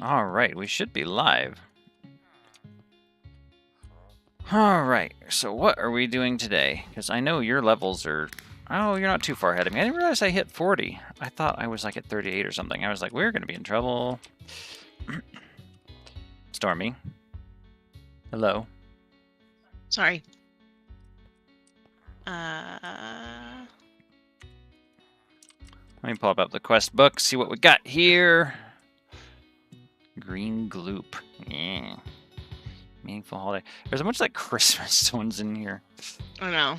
Alright, we should be live. Alright, so what are we doing today? Because I know your levels are... Oh, you're not too far ahead of me. I didn't realize I hit 40. I thought I was like at 38 or something. I was like, we're going to be in trouble. Stormy. Hello. Sorry. Let me pull up the quest book, see what we got here. Green gloop. Yeah. Meaningful holiday. There's a bunch of like Christmas ones in here. I know.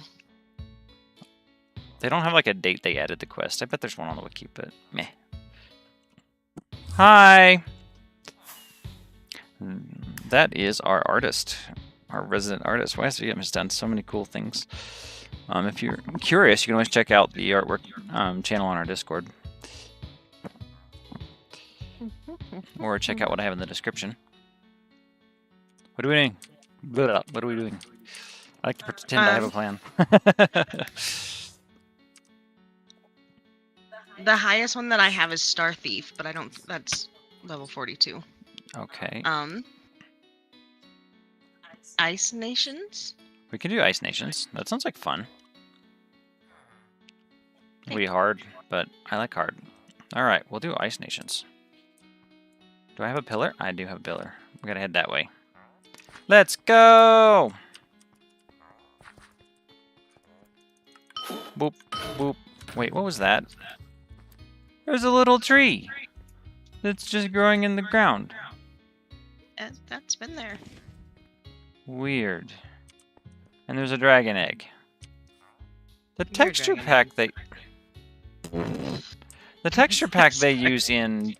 They don't have like a date they added the quest. I bet there's one on the wiki, but meh. Hi! That is our artist. Our resident artist. YSVM has done so many cool things. If you're curious, you can always check out the artwork channel on our Discord. Or check out what I have in the description. What are we doing? What are we doing? I like to pretend I have a plan. The highest one that I have is Star Thief, but I don't. That's level 42. Okay. Ice Nations. We can do Ice Nations. That sounds like fun. It'll be hard, but I like hard. Alright, we'll do Ice Nations. Do I have a pillar? I do have a pillar. We gotta head that way. Let's go! Boop, boop. Wait, what was that? There's a little tree that's just growing in the ground. That's been there. Weird. And there's a dragon egg. The texture pack they... The texture pack they use in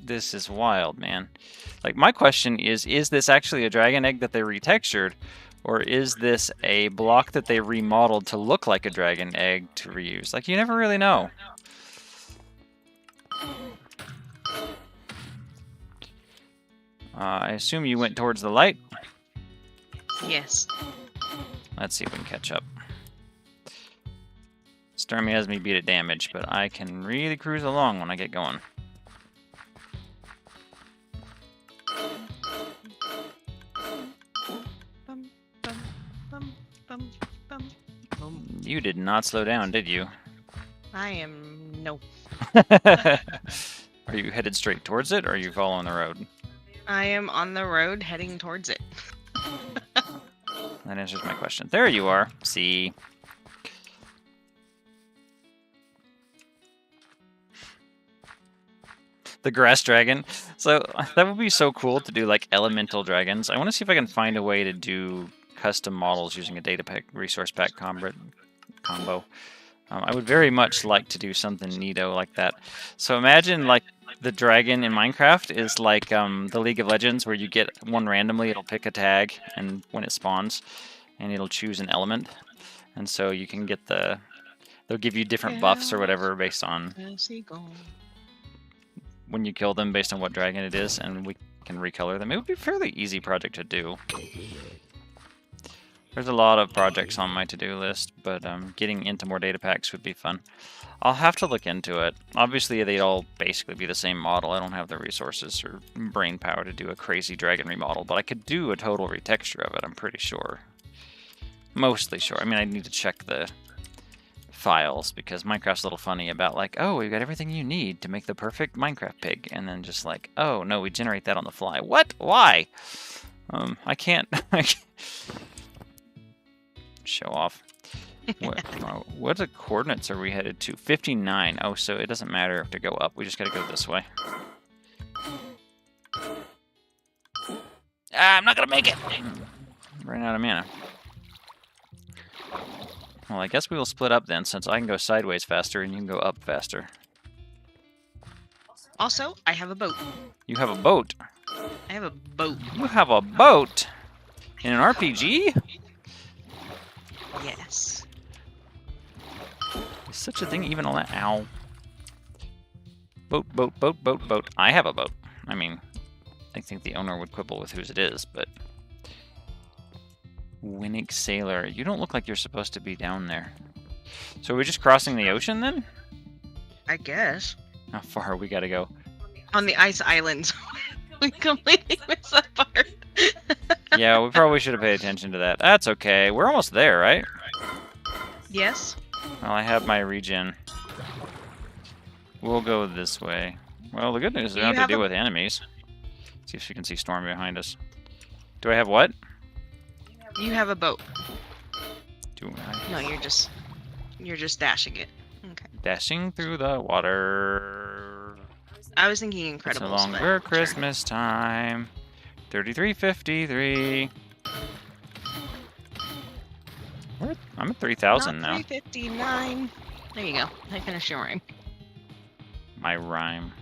this is wild, man. Like, my question is this actually a dragon egg that they retextured? Or is this a block that they remodeled to look like a dragon egg to reuse? Like, you never really know. I assume you went towards the light? Yes. Let's see if we can catch up. Stormy has me beat at damage, but I can really cruise along when I get going. You did not slow down, did you? I am... no. Are you headed straight towards it, or are you following the road? I am on the road heading towards it. That answers my question. There you are. See? The grass dragon. So that would be so cool to do like elemental dragons. I want to see if I can find a way to do custom models using a data pack, resource pack combo. I would very much like to do something neato like that. So imagine like the dragon in Minecraft is like the League of Legends, where you get one randomly, it'll pick a tag, and when it spawns, and it'll choose an element. And so you can get the... They'll give you different buffs or whatever based on when you kill them, based on what dragon it is, and we can recolor them. It would be a fairly easy project to do. There's a lot of projects on my to-do list, but getting into more data packs would be fun. I'll have to look into it. Obviously, they'd all basically be the same model. I don't have the resources or brain power to do a crazy dragon remodel, but I could do a total retexture of it, I'm pretty sure. Mostly sure. I mean, I need to check the files, because Minecraft's a little funny about like, oh, we've got everything you need to make the perfect Minecraft pig, and then just like, oh, no, we generate that on the fly. What? Why? I can't... Show off. What coordinates are we headed to? 59. Oh, so it doesn't matter to go up. We just gotta go this way. Ah, I'm not gonna make it! Ran out of mana. Well, I guess we will split up then, since I can go sideways faster and you can go up faster. Also, I have a boat. You have a boat? I have a boat. You have a boat? In an RPG? Yes. Is such a thing even on that? Ow. Boat, boat, boat, boat, boat. I have a boat. I mean, I think the owner would quibble with whose it is, but... Wynncraft Sailor. You don't look like you're supposed to be down there. So are we just crossing the ocean then? I guess. How far we gotta go? On the ice islands. We completely missed that part. Yeah, we probably should have paid attention to that. That's okay. We're almost there, right? Yes. Well, I have my regen. We'll go this way. Well, the good news is we don't have to deal with enemies. See if you can see Stormy behind us. Do I have what? You have a boat. Do I? No, you're just dashing it. Okay. Dashing through the water. I was thinking Incredibles. It's a longer Christmas time. 3353. I'm at 3,000 now. 359. There you go. I finished your rhyme. My rhyme.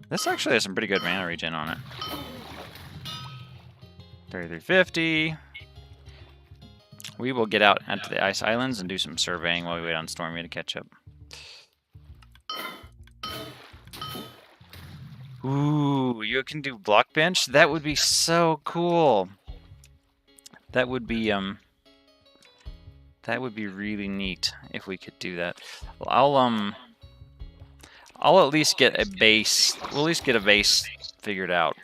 This actually has some pretty good mana regen on it. 3350. We will get out onto the ice islands and do some surveying while we wait on Stormy to catch up. Ooh, you can do block bench? That would be so cool. That would be really neat if we could do that. Well, I'll at least get a base. We'll at least get a base figured out.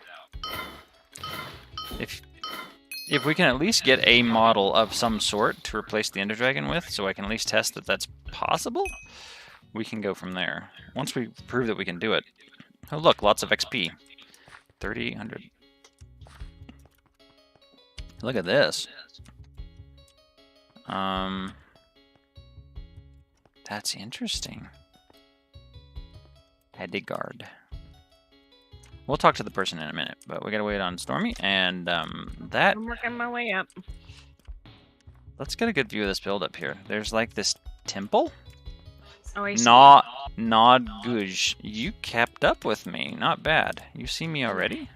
If we can at least get a model of some sort to replace the Ender Dragon with, so I can at least test that that's possible, we can go from there. Once we prove that we can do it. Oh look, lots of XP. 3,800. Look at this. That's interesting. Edgard. We'll talk to the person in a minute, but we gotta wait on Stormy, and that... I'm working my way up. Let's get a good view of this build up here. There's like this temple? Oh, I see. Nod Guj. You kept up with me. Not bad. You see me already?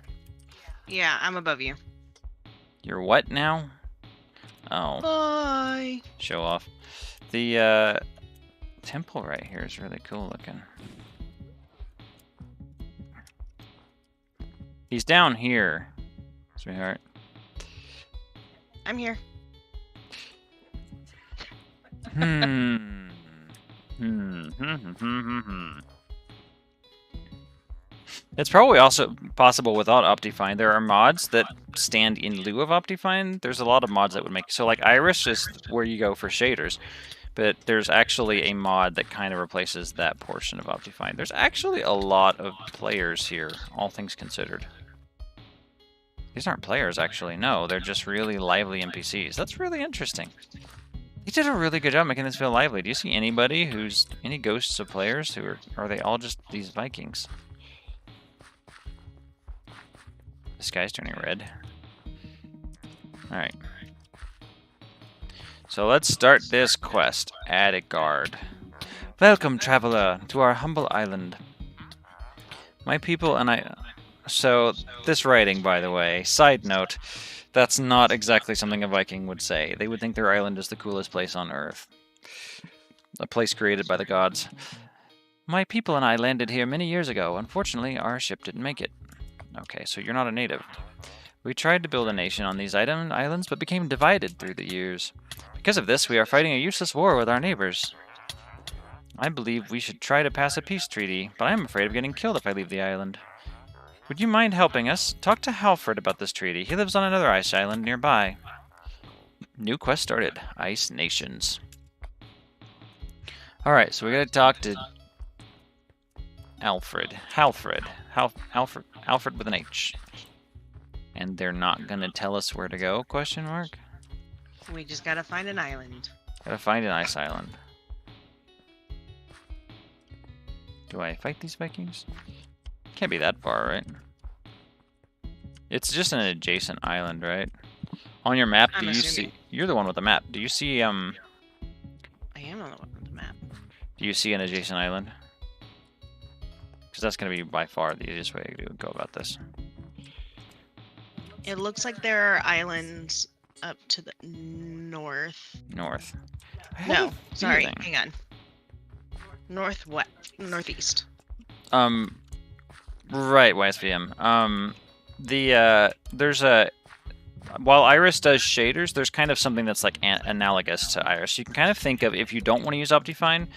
Yeah, I'm above you. You're what now? Oh. Bye. Show off. The temple right here is really cool looking. He's down here, sweetheart. I'm here. It's probably also possible without Optifine. There are mods that stand in lieu of Optifine. There's a lot of mods that would make... So like Iris is where you go for shaders. But there's actually a mod that kind of replaces that portion of Optifine. There's actually a lot of players here, all things considered. These aren't players, actually. No, they're just really lively NPCs. That's really interesting. He did a really good job making this feel lively. Do you see anybody who's... any ghosts of players who are they all just these Vikings? The sky's turning red. Alright. So let's start this quest. Edgard. Welcome, traveler, to our humble island. My people and I... So, this writing, by the way, side note, that's not exactly something a Viking would say. They would think their island is the coolest place on Earth. A place created by the gods. My people and I landed here many years ago. Unfortunately, our ship didn't make it. Okay, so you're not a native. We tried to build a nation on these islands, but became divided through the years. Because of this, we are fighting a useless war with our neighbors. I believe we should try to pass a peace treaty, but I am afraid of getting killed if I leave the island. Would you mind helping us? Talk to Halfred about this treaty. He lives on another ice island nearby. New quest started. Ice Nations. Alright, so we gotta talk to... Alfred with an H. And they're not gonna tell us where to go, question mark? We just gotta find an island. Gotta find an ice island. Do I fight these Vikings? Can't be that far, right? It's just an adjacent island, right? On your map, do you see... You're the one with the map. Do you see, I am the one with the map. Do you see an adjacent island? Because that's going to be by far the easiest way to go about this. It looks like there are islands up to the north. North. No, sorry, hang on. Northeast. Right, YSVM. There's a... While Iris does shaders, there's kind of something that's like analogous to Iris. You can kind of think of, if you don't want to use Optifine,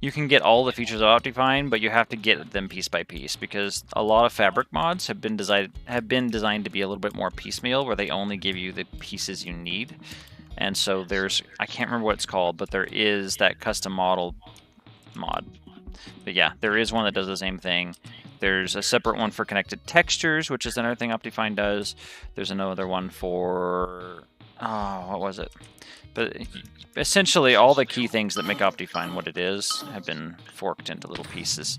You can get all the features of Optifine, but you have to get them piece by piece because a lot of fabric mods have been designed to be a little bit more piecemeal, where they only give you the pieces you need. And so there's, I can't remember what it's called, but there is that custom model mod. But yeah, there is one that does the same thing. There's a separate one for connected textures, which is another thing Optifine does. There's another one for, oh, what was it? But essentially, all the key things that make Optifine what it is have been forked into little pieces.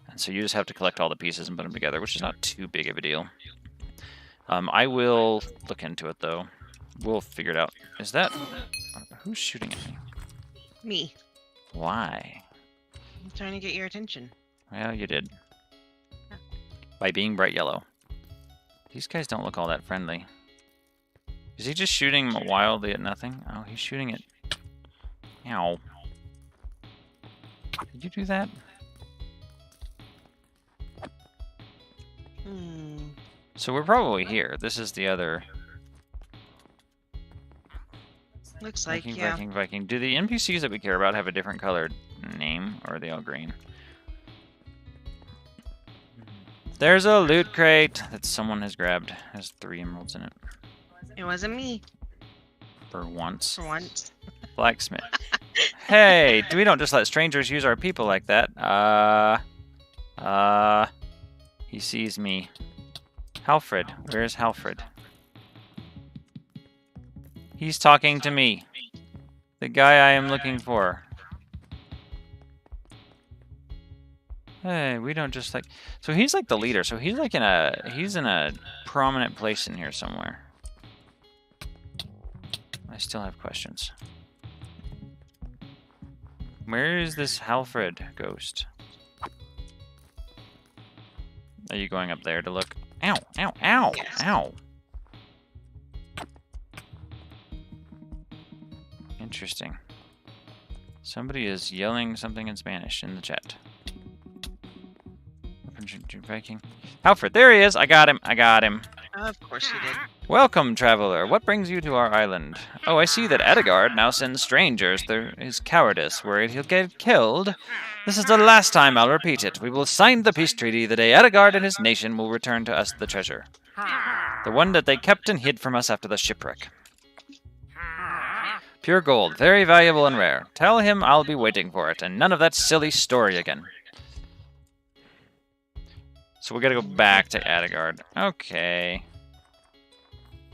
And so you just have to collect all the pieces and put them together, which is not too big of a deal. I will look into it, though. We'll figure it out. Is that... Who's shooting at me? Me. Why? I'm trying to get your attention. Well, you did. By being bright yellow. These guys don't look all that friendly. Is he just shooting wildly at nothing? Oh, he's shooting at... Ow. Did you do that? So we're probably here. This is the other... Looks like, Viking, yeah. Viking, Viking. Do the NPCs that we care about have a different colored name, or are they all green? There's a loot crate that someone has grabbed. Has 3 emeralds in it. It wasn't me. For once. For once. Blacksmith. Hey, we don't just let strangers use our people like that. He sees me. Halfred. Where's Halfred? He's talking to me. The guy I am looking for. Hey, we don't just like... So he's like the leader. So he's like in a... He's in a prominent place in here somewhere. I still have questions. Where is this Halfred ghost? Are you going up there to look? Ow! Ow! Ow! Yes. Ow! Interesting. Somebody is yelling something in Spanish in the chat. Viking. Halfred, there he is! I got him! I got him! Of course you did. Welcome, traveler. What brings you to our island? Oh, I see that Edgard now sends strangers through his cowardice, worried he'll get killed. This is the last time I'll repeat it. We will sign the peace treaty the day Edgard and his nation will return to us the treasure. The one that they kept and hid from us after the shipwreck. Pure gold, very valuable and rare. Tell him I'll be waiting for it, and none of that silly story again. So we gotta go back to Edgard. Okay.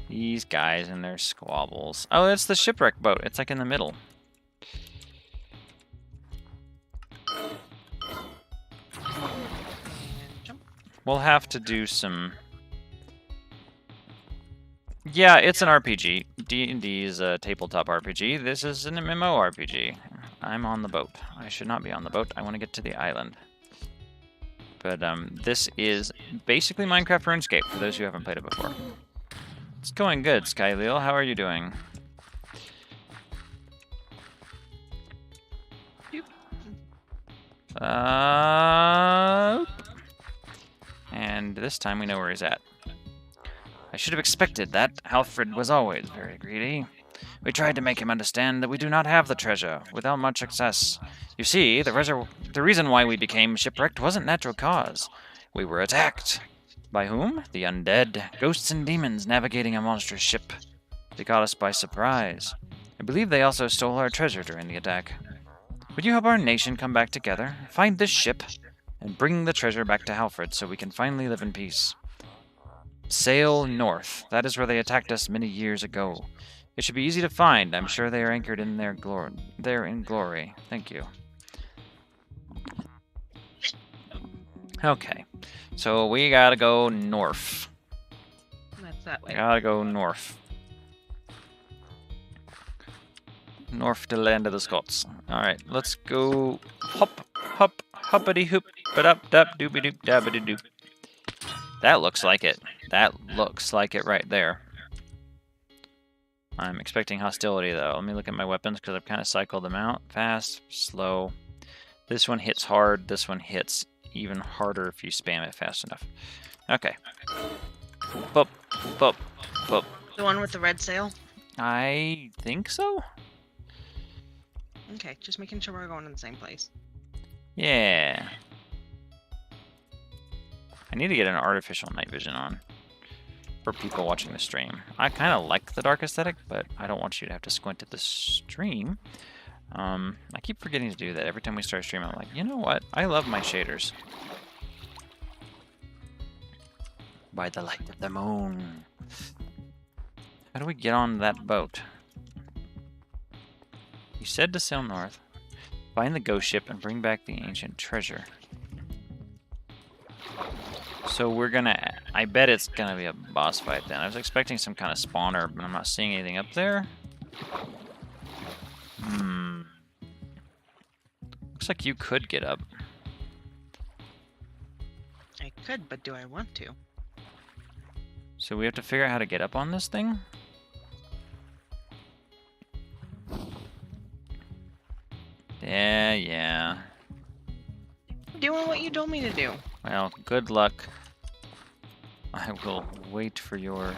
These guys and their squabbles. Oh, it's the shipwreck boat. It's like in the middle. We'll have to do some... Yeah, it's an RPG. D&D is a tabletop RPG. This is an MMO RPG. I'm on the boat. I should not be on the boat. I want to get to the island. But this is basically Minecraft RuneScape, for those who haven't played it before. It's going good, Skyleel. How are you doing? And this time we know where he's at. I should have expected that. Halfred was always very greedy. We tried to make him understand that we do not have the treasure, without much success. You see, the reason why we became shipwrecked wasn't natural cause. We were attacked. By whom? The undead. Ghosts and demons navigating a monstrous ship. They caught us by surprise. I believe they also stole our treasure during the attack. Would you help our nation come back together, find this ship, and bring the treasure back to Halfred so we can finally live in peace? Sail north. That is where they attacked us many years ago. It should be easy to find. I'm sure they are anchored in their glory. There in glory. Thank you. Okay. So we gotta go north. That's that way. Gotta go north. North to land of the Scots. Alright, let's go hop, hop, hoppity hoop, ba-dup, dup, doobie doop, dabbity doop. That looks like it. That looks like it right there. I'm expecting hostility though. Let me look at my weapons because I've kind of cycled them out. Fast, slow. This one hits hard. This one hits even harder if you spam it fast enough. Okay. Boop, boop, boop. The one with the red sail? I think so. Okay, just making sure we're going in the same place. Yeah. I need to get an artificial night vision on for people watching the stream. I kind of like the dark aesthetic, but I don't want you to have to squint at the stream. I keep forgetting to do that. Every time we start streaming, I'm like, you know what? I love my shaders. By the light of the moon. How do we get on that boat? You said to sail north, find the ghost ship, and bring back the ancient treasure. So we're gonna... I bet it's gonna be a boss fight then. I was expecting some kind of spawner, but I'm not seeing anything up there. Looks like you could get up. I could, but do I want to? So we have to figure out how to get up on this thing? Yeah. I'm doing what you told me to do. Well, good luck. I will wait for your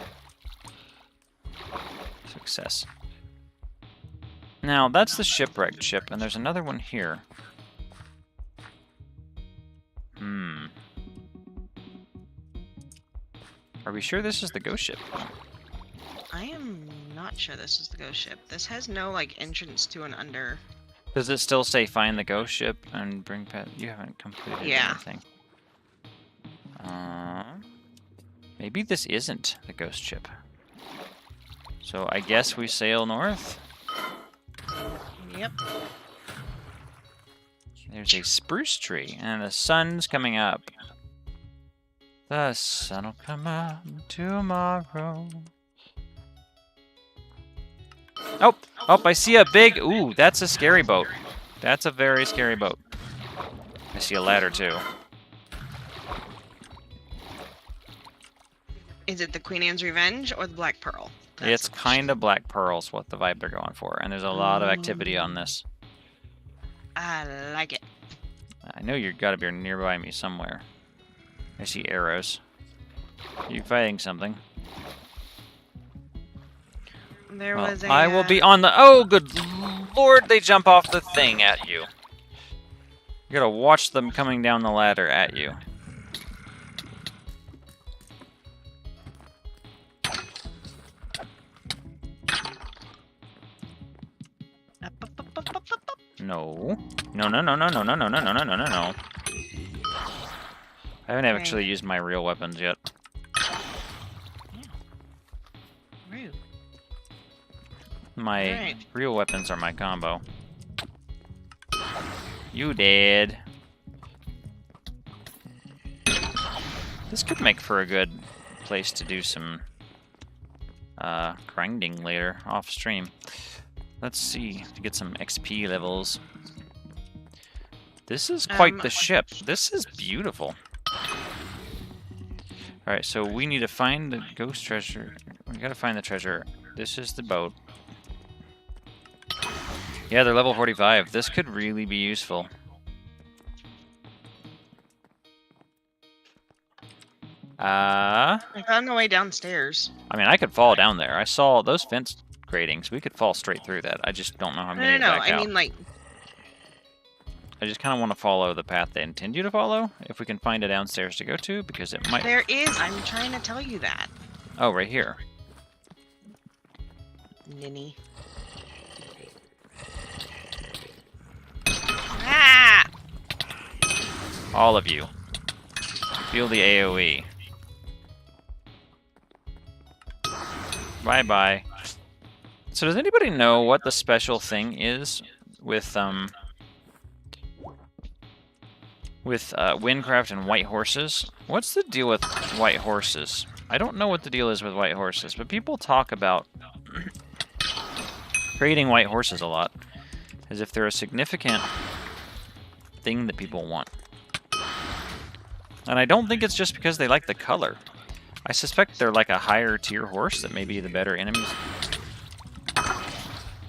success. Now, that's the shipwrecked ship, and there's another one here. Are we sure this is the ghost ship? I am not sure this is the ghost ship. This has no, like, entrance to and under. Does it still say find the ghost ship and bring pet? You haven't completed anything. Maybe this isn't the ghost ship. So I guess we sail north. Yep. There's a spruce tree, and the sun's coming up. The sun'll come up tomorrow. Oh, I see a big... Ooh, that's a scary boat. That's a very scary boat. I see a ladder, too. Is it the Queen Anne's Revenge or the Black Pearl? It's kind of Black Pearl's what the vibe they're going for, and there's a lot of activity on this. I like it. I know you've got to be nearby me somewhere. I see arrows. You fighting something? There was a... I will be on the... Oh, good lord, they jump off the thing at you. You gotta watch them coming down the ladder at you. No. No. I haven't actually used my real weapons yet. Rude. My real weapons are my combo. You dead. This could make for a good place to do some grinding later off stream. Let's see to get some XP levels. This is quite the ship. This is beautiful. Alright, so we need to find the ghost treasure. We gotta find the treasure. This is the boat. Yeah, they're level 45. This could really be useful. I found my way downstairs. I mean, I could fall down there. I saw those fence gratings. We could fall straight through that. I just don't know how many No. back out. I mean, like... I just kind of want to follow the path they intend you to follow, if we can find a downstairs to go to, because it might... There is! I'm trying to tell you that. Oh, right here. Ninny. Ah! All of you. Feel the AoE. Bye-bye. So does anybody know what the special thing is with Wynncraft and white horses? What's the deal with white horses? I don't know what the deal is with white horses, but people talk about creating white horses a lot, as if they're a significant thing that people want. And I don't think it's just because they like the color. I suspect they're like a higher tier horse that may be the better enemies.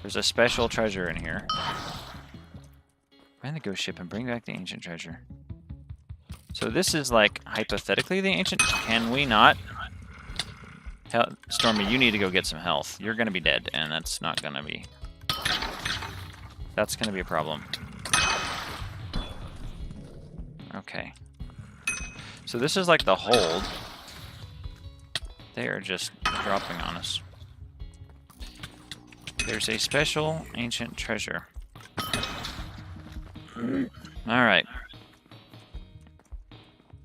There's a special treasure in here. Find the ghost ship and bring back the ancient treasure. So this is like hypothetically the ancient. Can we not? Stormy, you need to go get some health. You're gonna be dead, and that's not gonna be. That's gonna be a problem. Okay. So this is like the hold. They are just dropping on us. There's a special ancient treasure. Alright.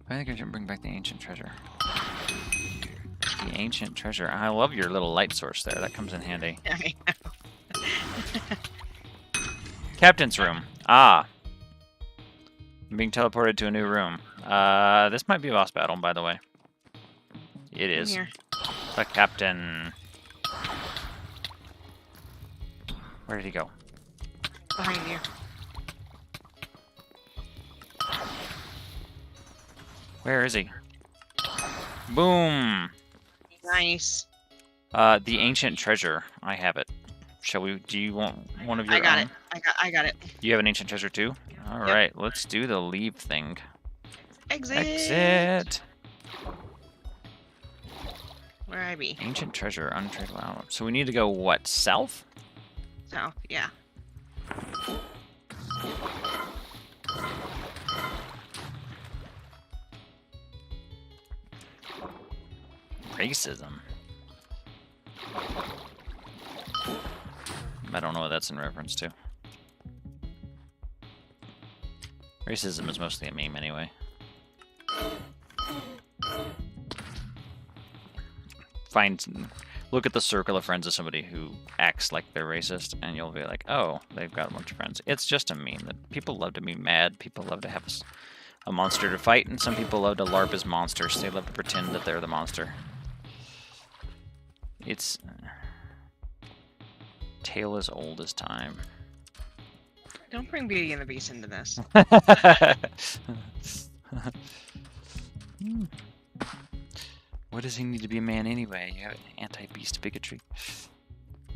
I think I should bring back the ancient treasure. The ancient treasure. I love your little light source there. That comes in handy. I know. Captain's room. Ah. I'm being teleported to a new room. This might be a boss battle, by the way. It is. Here. The captain. Where did he go? Behind you. Where is he? Boom! Nice. The ancient treasure. I have it. Shall we? Do you want one of your I got own? it. I got it. You have an ancient treasure too? Alright, let's do the leave thing. Exit. Exit! Where I be? Ancient treasure, untradeable outlet. So we need to go, what, south? So, yeah. Racism. I don't know what that's in reference to. Racism is mostly a meme anyway. Look at the circle of friends of somebody who acts like they're racist, and you'll be like, oh, they've got a bunch of friends. It's just a meme that people love to be mad, people love to have a monster to fight, and some people love to LARP as monsters. They love to pretend that they're the monster. It's tale as old as time. Don't bring Beauty and the Beast into this. What does he need to be a man anyway? You have anti-beast bigotry.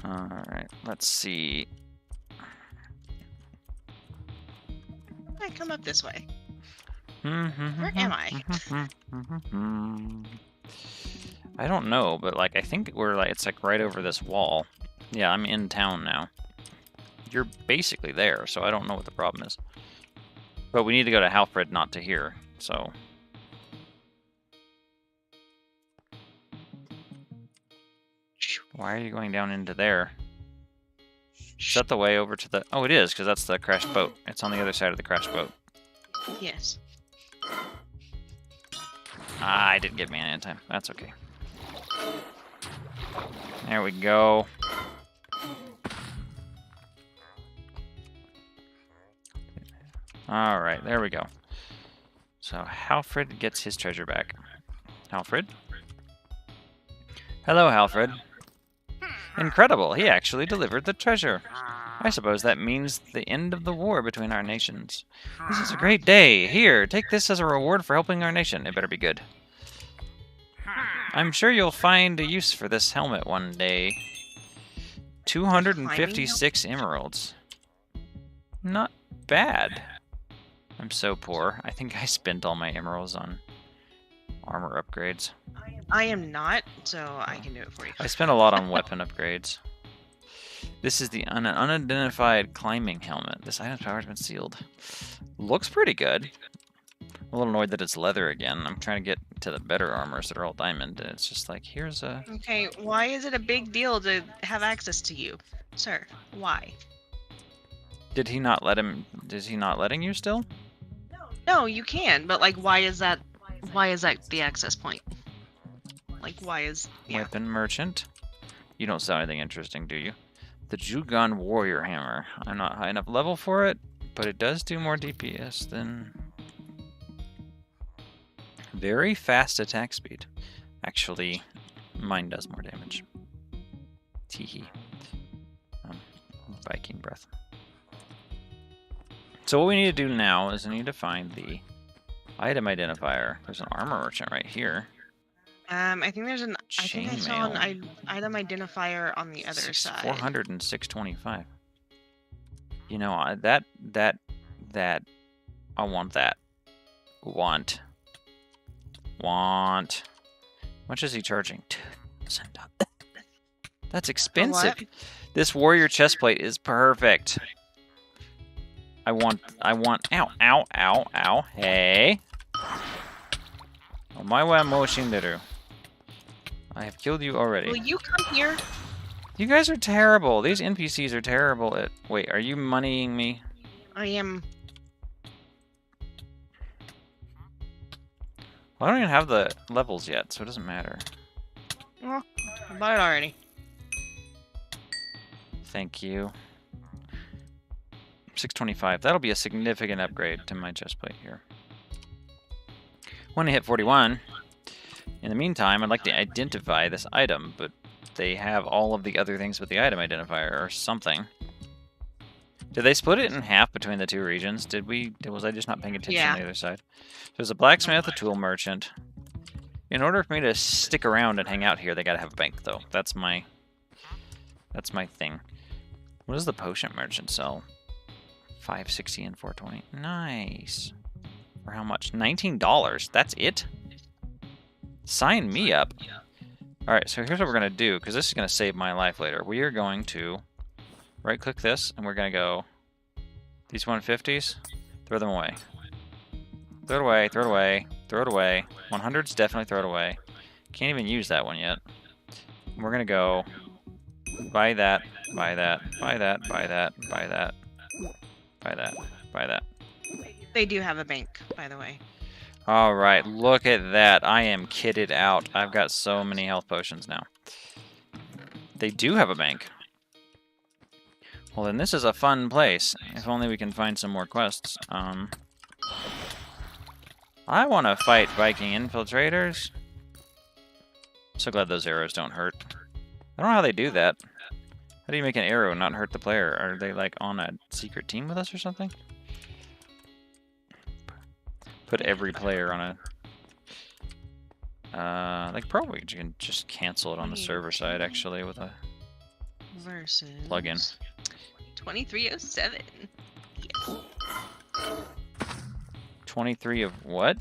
Alright, let's see. I come up this way. Where am I? I don't know, but like I think we're like it's like right over this wall. Yeah, I'm in town now. You're basically there, so I don't know what the problem is. But we need to go to Halfred, not to here, so. Why are you going down into there? Is that the way over to the... Oh, it is, because that's the crashed boat. It's on the other side of the crashed boat. Yes. Ah, I didn't get mana in time. That's okay. There we go. Alright, there we go. So, Halfred gets his treasure back. Halfred? Hello, Halfred. Incredible, he actually delivered the treasure. I suppose that means the end of the war between our nations. This is a great day. Here, take this as a reward for helping our nation. It better be good. I'm sure you'll find a use for this helmet one day. 256 emeralds. Not bad. I'm so poor. I think I spent all my emeralds on armor upgrades. I am not, so I can do it for you. I spent a lot on weapon upgrades. This is the unidentified climbing helmet. This item's power has been sealed. Looks pretty good. I'm a little annoyed that it's leather again. I'm trying to get to the better armors that are all diamond, and it's just like, here's a... Okay, why is it a big deal to have access to you? Sir, why? Did he not let him... Is he not letting you still? No, you can, but like, why is that the access point? Like, why is... Yeah. Weapon merchant. You don't sell anything interesting, do you? The Jugon Warrior Hammer. I'm not high enough level for it, but it does do more DPS than... Very fast attack speed. Actually, mine does more damage. Teehee. Viking breath. So what we need to do now is we need to find the item identifier. There's an armor merchant right here. I think there's an... I think I saw Chainmail. an item identifier on the other side. 400 and 625. You know, that I want that. Want. How much is he charging? $2,000. That's expensive. What? This warrior chestplate is perfect. I want, ow, ow, ow, ow, hey. Omae wa mou shinderu. I have killed you already. Will you come here? You guys are terrible. These NPCs are terrible at... Wait, are you moneying me? I am. Well, I don't even have the levels yet, so it doesn't matter. Well, I bought it already. Thank you. 625. That'll be a significant upgrade to my chest plate here. When I hit 41, in the meantime, I'd like to identify this item, but they have all of the other things with the item identifier or something. Did they split it in half between the two regions? Was I just not paying attention on the other side? There's a blacksmith, a tool merchant. In order for me to stick around and hang out here, they gotta have a bank, though. That's my thing. What does the potion merchant sell? 560 and 420. Nice. For how much? $19. That's it? Sign me up. Alright, so here's what we're going to do, because this is going to save my life later. We are going to right-click this, and we're going to go... These 150s, throw them away. Throw it away, throw it away, throw it away. 100s, definitely throw it away. Can't even use that one yet. We're going to go... Buy that, buy that, buy that, buy that, buy that, buy that, buy that. They do have a bank, by the way. Alright, look at that. I am kitted out. I've got so many health potions now. They do have a bank. Well, then this is a fun place. If only we can find some more quests. I want to fight Viking infiltrators. I'm so glad those arrows don't hurt. I don't know how they do that. How do you make an arrow and not hurt the player? Are they, like, on a secret team with us or something? Put every player on a... like, probably you can just cancel it on the server side, actually, with a versus plugin. 2307. Yes. 23 of what?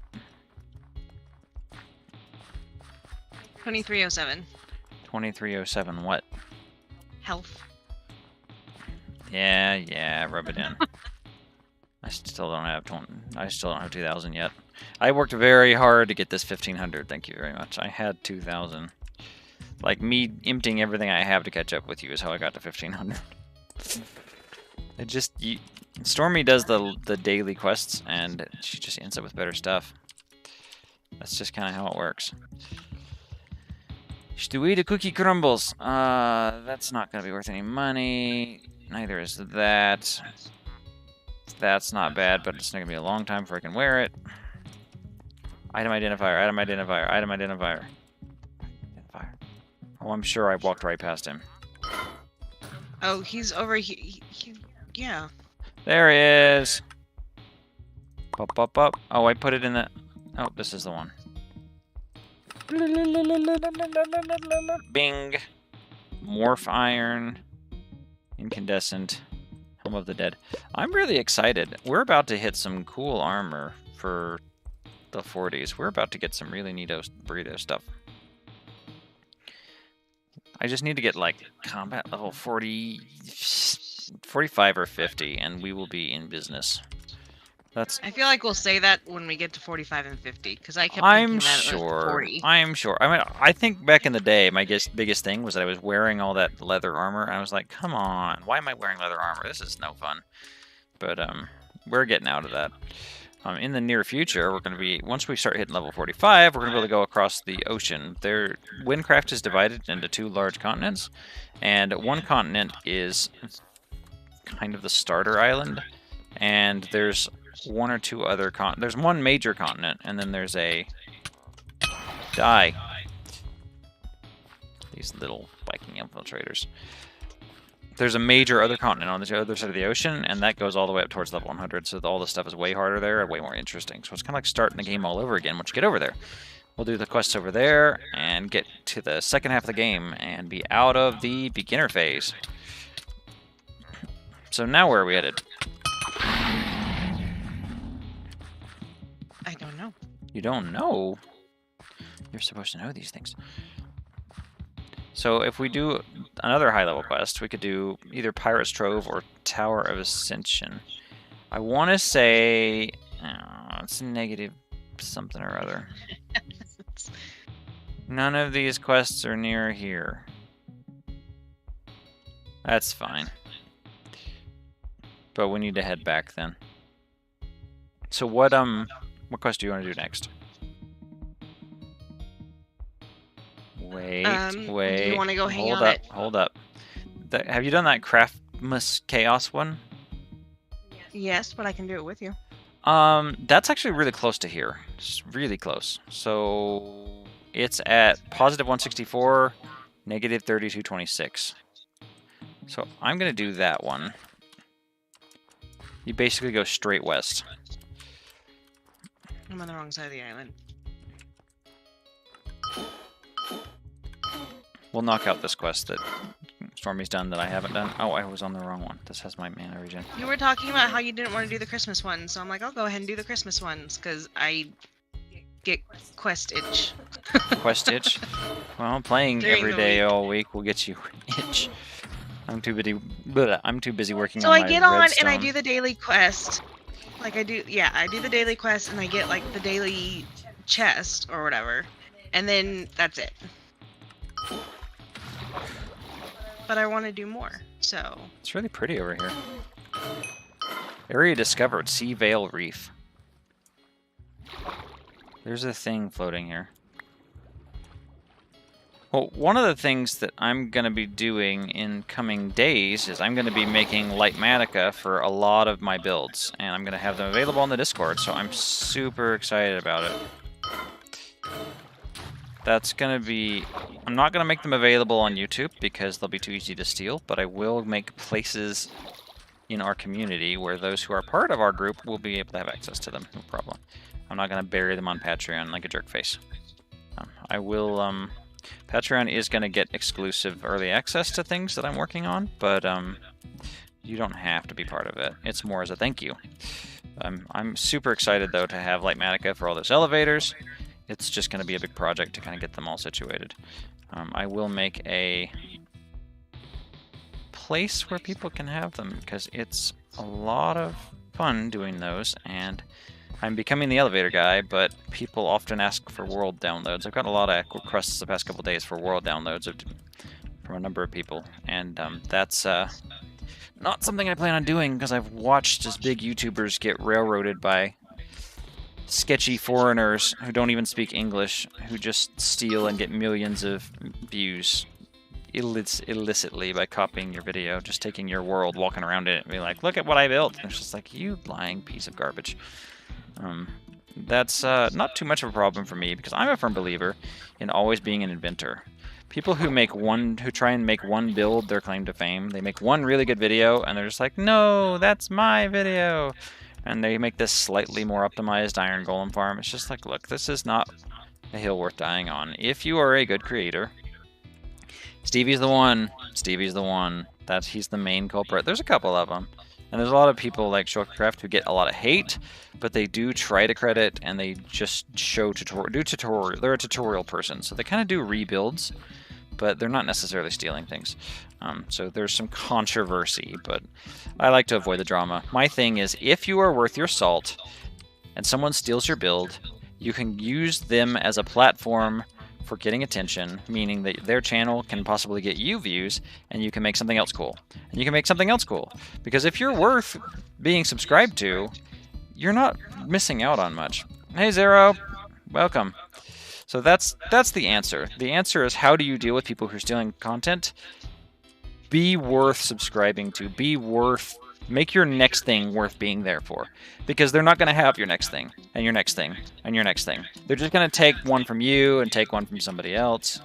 2307. 2307 what? Health. Yeah, rub it in. I still don't have 2,000 yet. I worked very hard to get this 1,500. Thank you very much. I had 2,000. Like, me emptying everything I have to catch up with you is how I got to 1,500. It just... Stormy does the daily quests, and she just ends up with better stuff. That's just kind of how it works. Should we eat a cookie crumbles? That's not going to be worth any money. Neither is that. That's not bad, but it's not going to be a long time before I can wear it. Item identifier, item identifier, item identifier. Oh, I'm sure I walked right past him. Oh, he's over here. Yeah. There he is. Up, up, up. Oh, I put it in the... Oh, this is the one. Bing. Morph iron. Incandescent. Helm of the Dead. I'm really excited. We're about to hit some cool armor for the 40s. We're about to get some really neato burrito stuff. I just need to get, like, combat level 40... 45 or 50, and we will be in business. That's. I feel like we'll say that when we get to 45 and 50, because I kept I'm thinking that sure. it was 40. I'm sure. I mean, I think back in the day, my biggest thing was that I was wearing all that leather armor, and I was like, come on, why am I wearing leather armor? This is no fun. But we're getting out of that. In the near future, we're going to be, once we start hitting level 45, we're going to be able to go across the ocean. Wynncraft is divided into 2 large continents, and one continent is kind of the starter island, and there's 1 or 2 other there's one major continent, and then there's a these little Viking infiltrators. There's a major other continent on the other side of the ocean, and that goes all the way up towards level 100, so all the stuff is way harder there and way more interesting. So it's kind of like starting the game all over again once you get over there. We'll do the quests over there and get to the second half of the game and be out of the beginner phase. So now where are we headed? I don't know. You don't know? You're supposed to know these things. So if we do another high-level quest, we could do either Pirate's Trove or Tower of Ascension. I want to say it's negative something or other. None of these quests are near here. That's fine. But we need to head back then. So what quest do you want to do next? Wait. Do you want to go hang hold on up, it? Hold up. Have you done that Craftmas Chaos one? Yes, but I can do it with you. That's actually really close to here. It's really close. So it's at positive 164, negative 3226. So I'm gonna do that one. You basically go straight west. I'm on the wrong side of the island. We'll knock out this quest that Stormy's done that I haven't done. Oh, I was on the wrong one. This has my mana regen. You were talking about how you didn't want to do the Christmas ones, so I'm like, I'll go ahead and do the Christmas ones, because I get quest itch. Quest itch? Well, playing During every the day week. all week will get you itch. I'm too busy working So on I my get on redstone. and I do the daily quest. Like I do the daily quest and I get like the daily chest or whatever. And then that's it. But I want to do more, so... It's really pretty over here. Area discovered, Sea Vale Reef. There's a thing floating here. Well, one of the things that I'm going to be doing in coming days is I'm going to be making Lightmatica for a lot of my builds. And I'm going to have them available on the Discord, so I'm super excited about it. That's going to be... I'm not going to make them available on YouTube because they'll be too easy to steal, but I will make places in our community where those who are part of our group will be able to have access to them, no problem. I'm not going to bury them on Patreon like a jerkface. I will... Patreon is going to get exclusive early access to things that I'm working on, but you don't have to be part of it. It's more as a thank you. I'm super excited, though, to have Lightmatica for all those elevators. It's just going to be a big project to kind of get them all situated. I will make a place where people can have them, because it's a lot of fun doing those, and I'm becoming the elevator guy, but people often ask for world downloads. I've got a lot of requests the past couple days for world downloads from a number of people, and that's not something I plan on doing, because I've watched as big YouTubers get railroaded by sketchy foreigners who don't even speak English, who just steal and get millions of views illicitly by copying your video, just taking your world, walking around it, and be like, look at what I built. And it's just like, you lying piece of garbage. That's not too much of a problem for me, because I'm a firm believer in always being an inventor. People who try and make one build their claim to fame, they make one really good video, and they're just like, no, that's my video. And they make this slightly more optimized iron golem farm. It's just like, look, this is not a hill worth dying on. If you are a good creator, Stevie's the one. Stevie's the one. He's the main culprit. There's a couple of them. And there's a lot of people like Wynncraft who get a lot of hate, but they do try to credit, and they just do tutorial. They're a tutorial person, so they kind of do rebuilds, but they're not necessarily stealing things. So there's some controversy, but I like to avoid the drama. My thing is, if you are worth your salt and someone steals your build, you can use them as a platform for getting attention, meaning that their channel can possibly get you views, and you can make something else cool. And you can make something else cool. Because if you're worth being subscribed to, you're not missing out on much. Hey, Zero. Welcome. So that's the answer. The answer is, how do you deal with people who are stealing content? Be worth subscribing to. Make your next thing worth being there for. Because they're not going to have your next thing, and your next thing, and your next thing. They're just going to take one from you and take one from somebody else.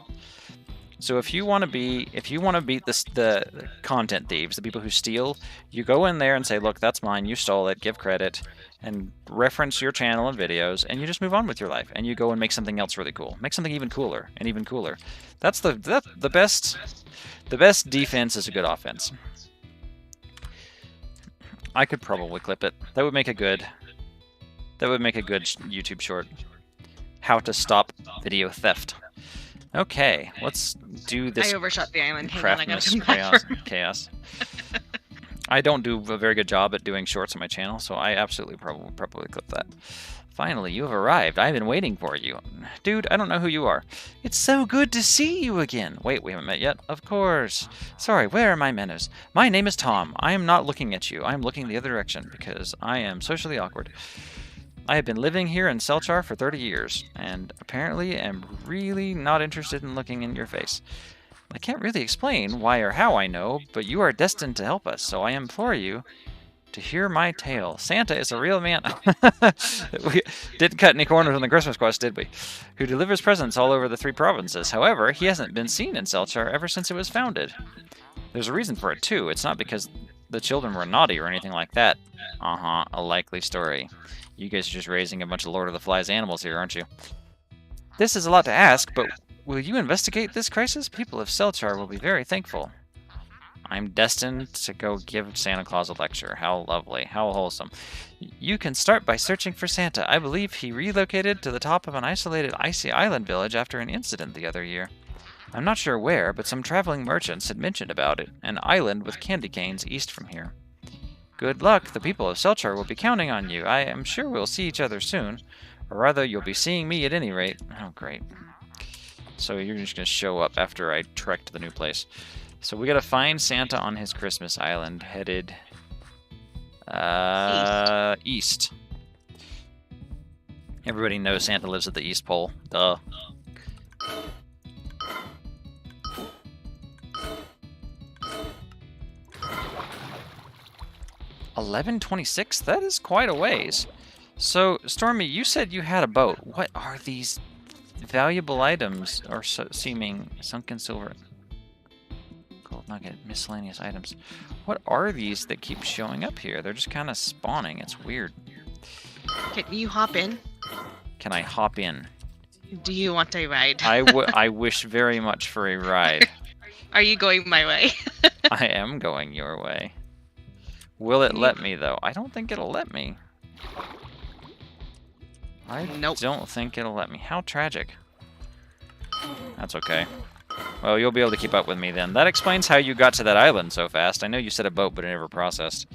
So if you want to beat the content thieves, the people who steal, you go in there and say, look, that's mine, you stole it, give credit, and reference your channel and videos, and you just move on with your life, and you go and make something else really cool. Make something even cooler, and even cooler. That's the best defense is a good offense. I could probably clip it. That would make a good YouTube short. How to stop video theft. Okay, let's do this. I overshot the island. Hang on, I gotta come back chaos. I don't do a very good job at doing shorts on my channel, so I absolutely probably clip that. Finally, you have arrived. I've been waiting for you. Dude, I don't know who you are. It's so good to see you again. Wait, we haven't met yet? Of course. Sorry, where are my manners? My name is Tom. I am not looking at you. I am looking the other direction because I am socially awkward. I have been living here in Selchar for 30 years, and apparently am really not interested in looking in your face. I can't really explain why or how I know, but you are destined to help us, so I implore you to hear my tale. Santa is a real man. We didn't cut any corners on the Christmas quest, did we? Who delivers presents all over the 3 provinces. However, he hasn't been seen in Selchar ever since it was founded. There's a reason for it, too. It's not because the children were naughty or anything like that. A likely story. You guys are just raising a bunch of Lord of the Flies animals here, aren't you? This is a lot to ask, but will you investigate this crisis? People of Selchar will be very thankful. I'm destined to go give Santa Claus a lecture. How lovely. How wholesome. You can start by searching for Santa. I believe he relocated to the top of an isolated icy island village after an incident the other year. I'm not sure where, but some traveling merchants had mentioned about it. An island with candy canes east from here. Good luck. The people of Selchar will be counting on you. I am sure we'll see each other soon. Or rather, you'll be seeing me at any rate. Oh, great. So you're just going to show up after I trek to the new place. So we gotta find Santa on his Christmas island, headed east. Everybody knows Santa lives at the East Pole. Duh. $11.26? That is quite a ways. So, Stormy, you said you had a boat. What are these valuable items, or seeming sunken silver? Gold nugget, miscellaneous items. What are these that keep showing up here? They're just kind of spawning. It's weird. Can you hop in? Can I hop in? Do you want a ride? I wish very much for a ride. Are you going my way? I am going your way. Will it let me, though? I don't think it'll let me. I don't think it'll let me. How tragic. That's okay. Well, you'll be able to keep up with me then. That explains how you got to that island so fast. I know you said a boat, but it never processed.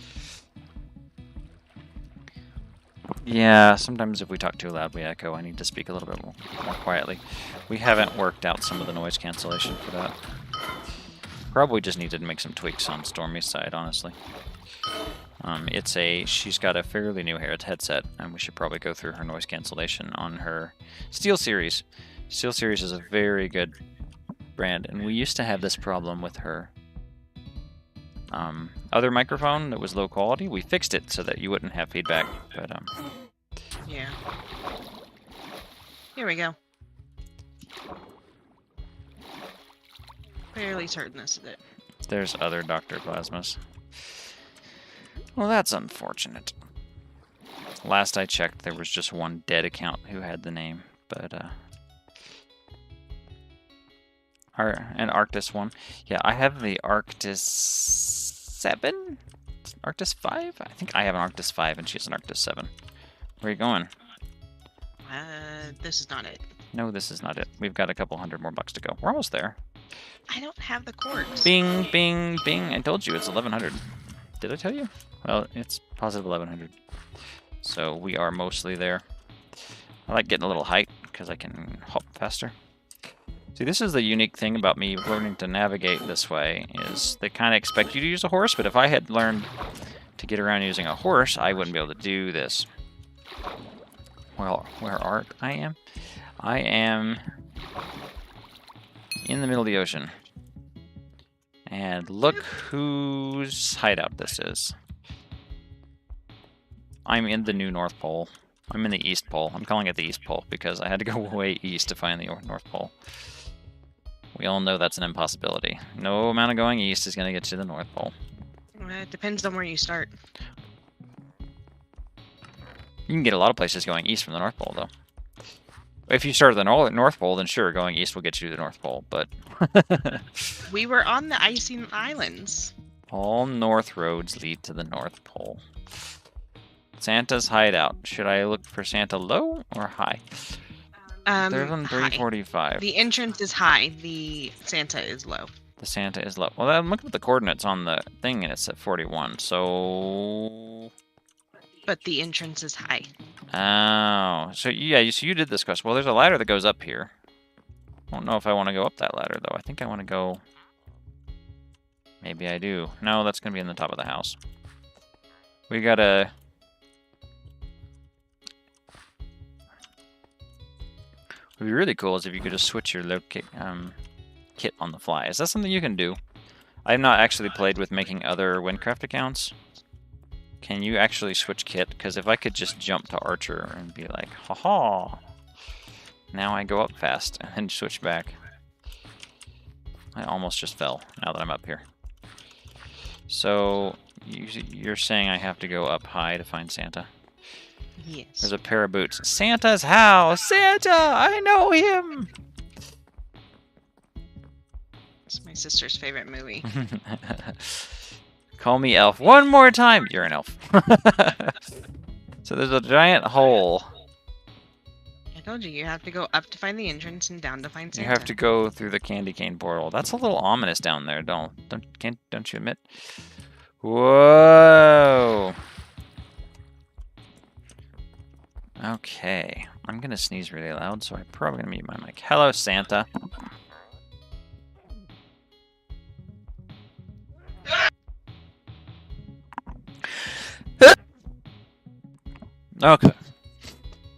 Yeah, sometimes if we talk too loud, we echo. I need to speak a little bit more quietly. We haven't worked out some of the noise cancellation for that. Probably just needed to make some tweaks on Stormy's side, honestly. She's got a fairly new headset, and we should probably go through her noise cancellation on her Steel Series. Steel Series is a very good brand, and we used to have this problem with her other microphone that was low quality. We fixed it so that you wouldn't have feedback, but yeah. Here we go. Fairly certain this is it. There's other Dr. Plasmas. Well, that's unfortunate. Last I checked, there was just one dead account who had the name, but an Arctis one. Yeah, I have the Arctis 7? Arctis 5? I think I have an Arctis 5 and she has an Arctis 7. Where are you going? This is not it. No, this is not it. We've got a couple $100 more to go. We're almost there. I don't have the quartz. Bing, bing, bing. I told you it's 1100. Did I tell you? Well, it's positive 1100. So we are mostly there. I like getting a little height because I can hop faster. See, this is the unique thing about me learning to navigate this way, is they kind of expect you to use a horse, but if I had learned to get around using a horse, I wouldn't be able to do this. Well, where art I am? I am in the middle of the ocean. And look whose hideout this is. I'm in the new North Pole. I'm in the East Pole. I'm calling it the East Pole because I had to go way east to find the North Pole. We all know that's an impossibility. No amount of going east is going to get you to the North Pole. It depends on where you start. You can get a lot of places going east from the North Pole, though. If you start at the North Pole, then sure, going east will get you to the North Pole, but... We were on the icy islands. All north roads lead to the North Pole. Santa's hideout. Should I look for Santa low or high? They're on 345. The entrance is high. The Santa is low. The Santa is low. Well, I'm looking at the coordinates on the thing, and it's at 41, so... But the entrance is high. Oh, so yeah, so you did this quest. Well, there's a ladder that goes up here. I don't know if I want to go up that ladder, though. I think I want to go... Maybe I do. No, that's going to be in the top of the house. We gotta... What would be really cool is if you could just switch your kit on the fly. Is that something you can do? I've not actually played with making other Wynncraft accounts. Can you actually switch kit? Because if I could just jump to Archer and be like, haha, now I go up fast and then switch back. I almost just fell now that I'm up here. So, you're saying I have to go up high to find Santa? Yes. There's a pair of boots. Santa's house! Santa! I know him! It's my sister's favorite movie. Call me elf one more time! You're an elf. So there's a giant hole. I told you, you have to go up to find the entrance and down to find Santa. You have to go through the candy cane portal. That's a little ominous down there, don't you admit? Whoa! Okay, I'm gonna sneeze really loud, so I'm probably gonna mute my mic. Hello, Santa. Okay.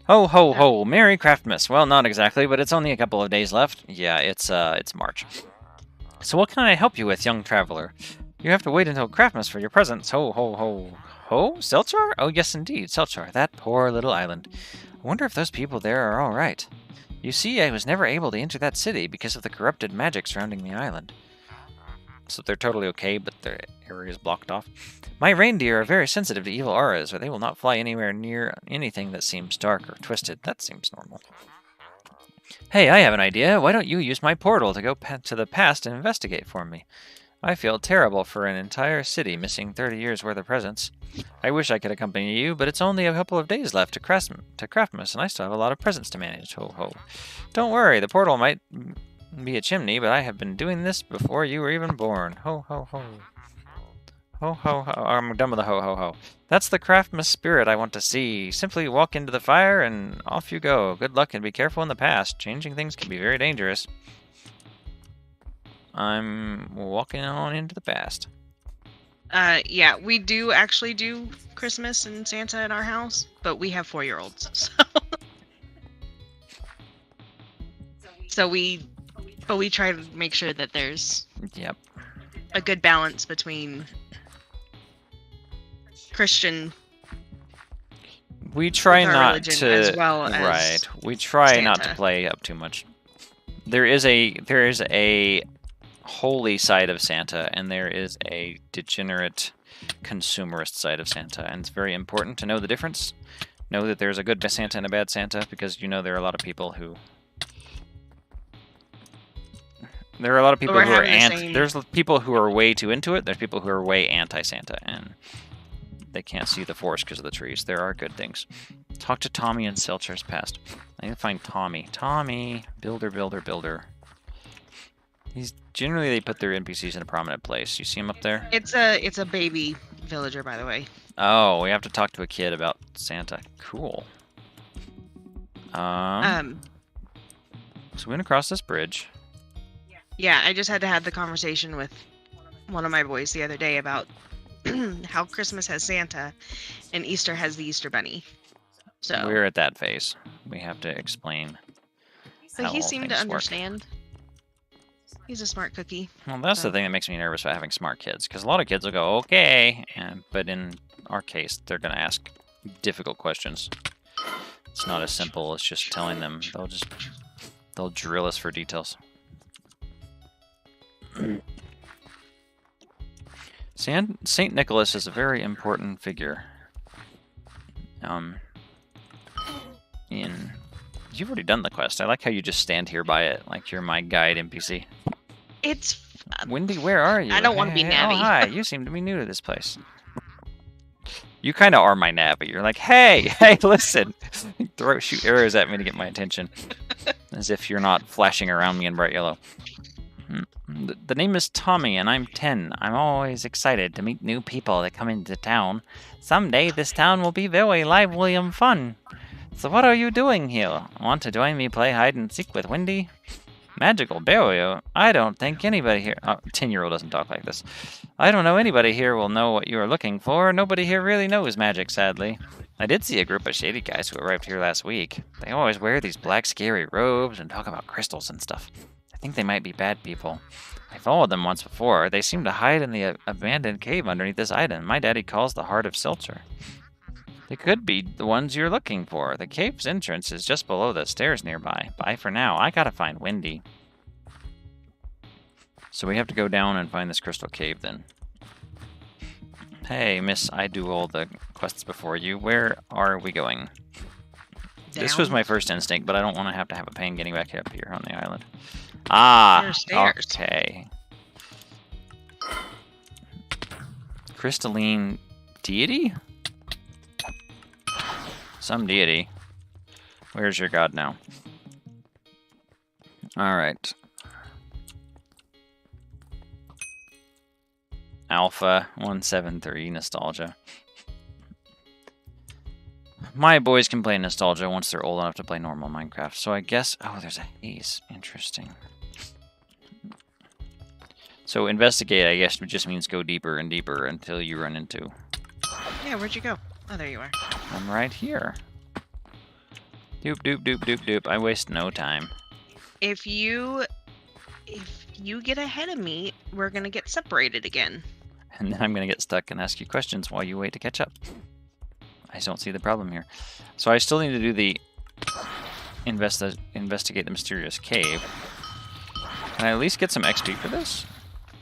Ho, ho, ho. Merry Craftmas. Well, not exactly, but it's only a couple of days left. Yeah, it's March. So what can I help you with, young traveler? You have to wait until Craftmas for your presents. Ho, ho, ho. Ho? Selchar? Oh, yes, indeed. Selchar. That poor little island. I wonder if those people there are all right. You see, I was never able to enter that city because of the corrupted magic surrounding the island. So they're totally okay, but their area is blocked off. My reindeer are very sensitive to evil auras, or they will not fly anywhere near anything that seems dark or twisted. That seems normal. Hey, I have an idea. Why don't you use my portal to go to the past and investigate for me? I feel terrible for an entire city missing 30 years' worth of presents. I wish I could accompany you, but it's only a couple of days left to Craftmas, and I still have a lot of presents to manage. Ho, ho. Don't worry, the portal might be a chimney, but I have been doing this before you were even born. Ho, ho, ho. Ho, ho, ho. I'm done with the ho, ho, ho. That's the Craftmas spirit I want to see. Simply walk into the fire and off you go. Good luck and be careful in the past. Changing things can be very dangerous. I'm walking on into the past. Yeah, we do actually do Christmas and Santa in our house, but we have 4-year-olds, so... So we try to make sure that there's a good balance between Christian. We try not to, as well as right. We try Santa. not to play up too much. There is a holy side of Santa, and there is a degenerate consumerist side of Santa, and it's very important to know the difference. Know that there's a good Santa and a bad Santa, because you know there are a lot of people who. There are a lot of people who are There's people who are way too into it. There's people who are way anti-Santa, and they can't see the forest because of the trees. There are good things. Talk to Tommy in Selchar's past. I need to find Tommy. Tommy, builder, builder, builder. He's generally they put their NPCs in a prominent place. You see him up there? It's a baby villager, by the way. Oh, we have to talk to a kid about Santa. Cool. So we went across this bridge. Yeah, I just had to have the conversation with one of my boys the other day about how Christmas has Santa and Easter has the Easter Bunny. So we're at that phase. We have to explain. But he seemed to understand. He's a smart cookie. Well, that's the thing that makes me nervous about having smart kids, because a lot of kids will go, okay, but in our case, they're going to ask difficult questions. It's not as simple as just telling them. They'll drill us for details. Saint Nicholas is a very important figure. You've already done the quest. I like how you just stand here by it, like you're my guide NPC. It's Wendy, where are you? I don't want to be Nabby. Oh, hi. You seem to be new to this place. You kind of are my Nabby. You're like, hey, listen. Shoot arrows at me to get my attention. As if you're not flashing around me in bright yellow. The name is Tommy, and I'm 10. I'm always excited to meet new people that come into town. Someday this town will be very lively and fun. So what are you doing here? Want to join me play hide and seek with Wendy? Magical barrier? I don't think anybody here... 10-year-old doesn't talk like this. I don't know anybody here will know what you are looking for. Nobody here really knows magic, sadly. I did see a group of shady guys who arrived here last week. They always wear these black scary robes and talk about crystals and stuff. I think they might be bad people. I followed them once before. They seem to hide in the abandoned cave underneath this island. My daddy calls the Heart of Seltzer. They could be the ones you're looking for. The cave's entrance is just below the stairs nearby. Bye for now. I gotta find Wendy. So we have to go down and find this crystal cave then. Hey, miss, I do all the quests before you. Where are we going? Down. This was my first instinct, but I don't want to have a pain getting back up here on the island. Ah, okay. Crystalline deity? Some deity. Where's your god now? Alright. Alpha 173 Nostalgia. My boys can play Nostalgia once they're old enough to play normal Minecraft. So I guess... Oh, there's a haze. Interesting. So investigate, I guess, just means go deeper and deeper until you run into... Yeah, where'd you go? Oh, there you are. I'm right here. Doop, doop, doop, doop, doop. I waste no time. If you get ahead of me, we're gonna get separated again. And then I'm gonna get stuck and ask you questions while you wait to catch up. I don't see the problem here. So I still need to do the investigate the mysterious cave. Can I at least get some XP for this?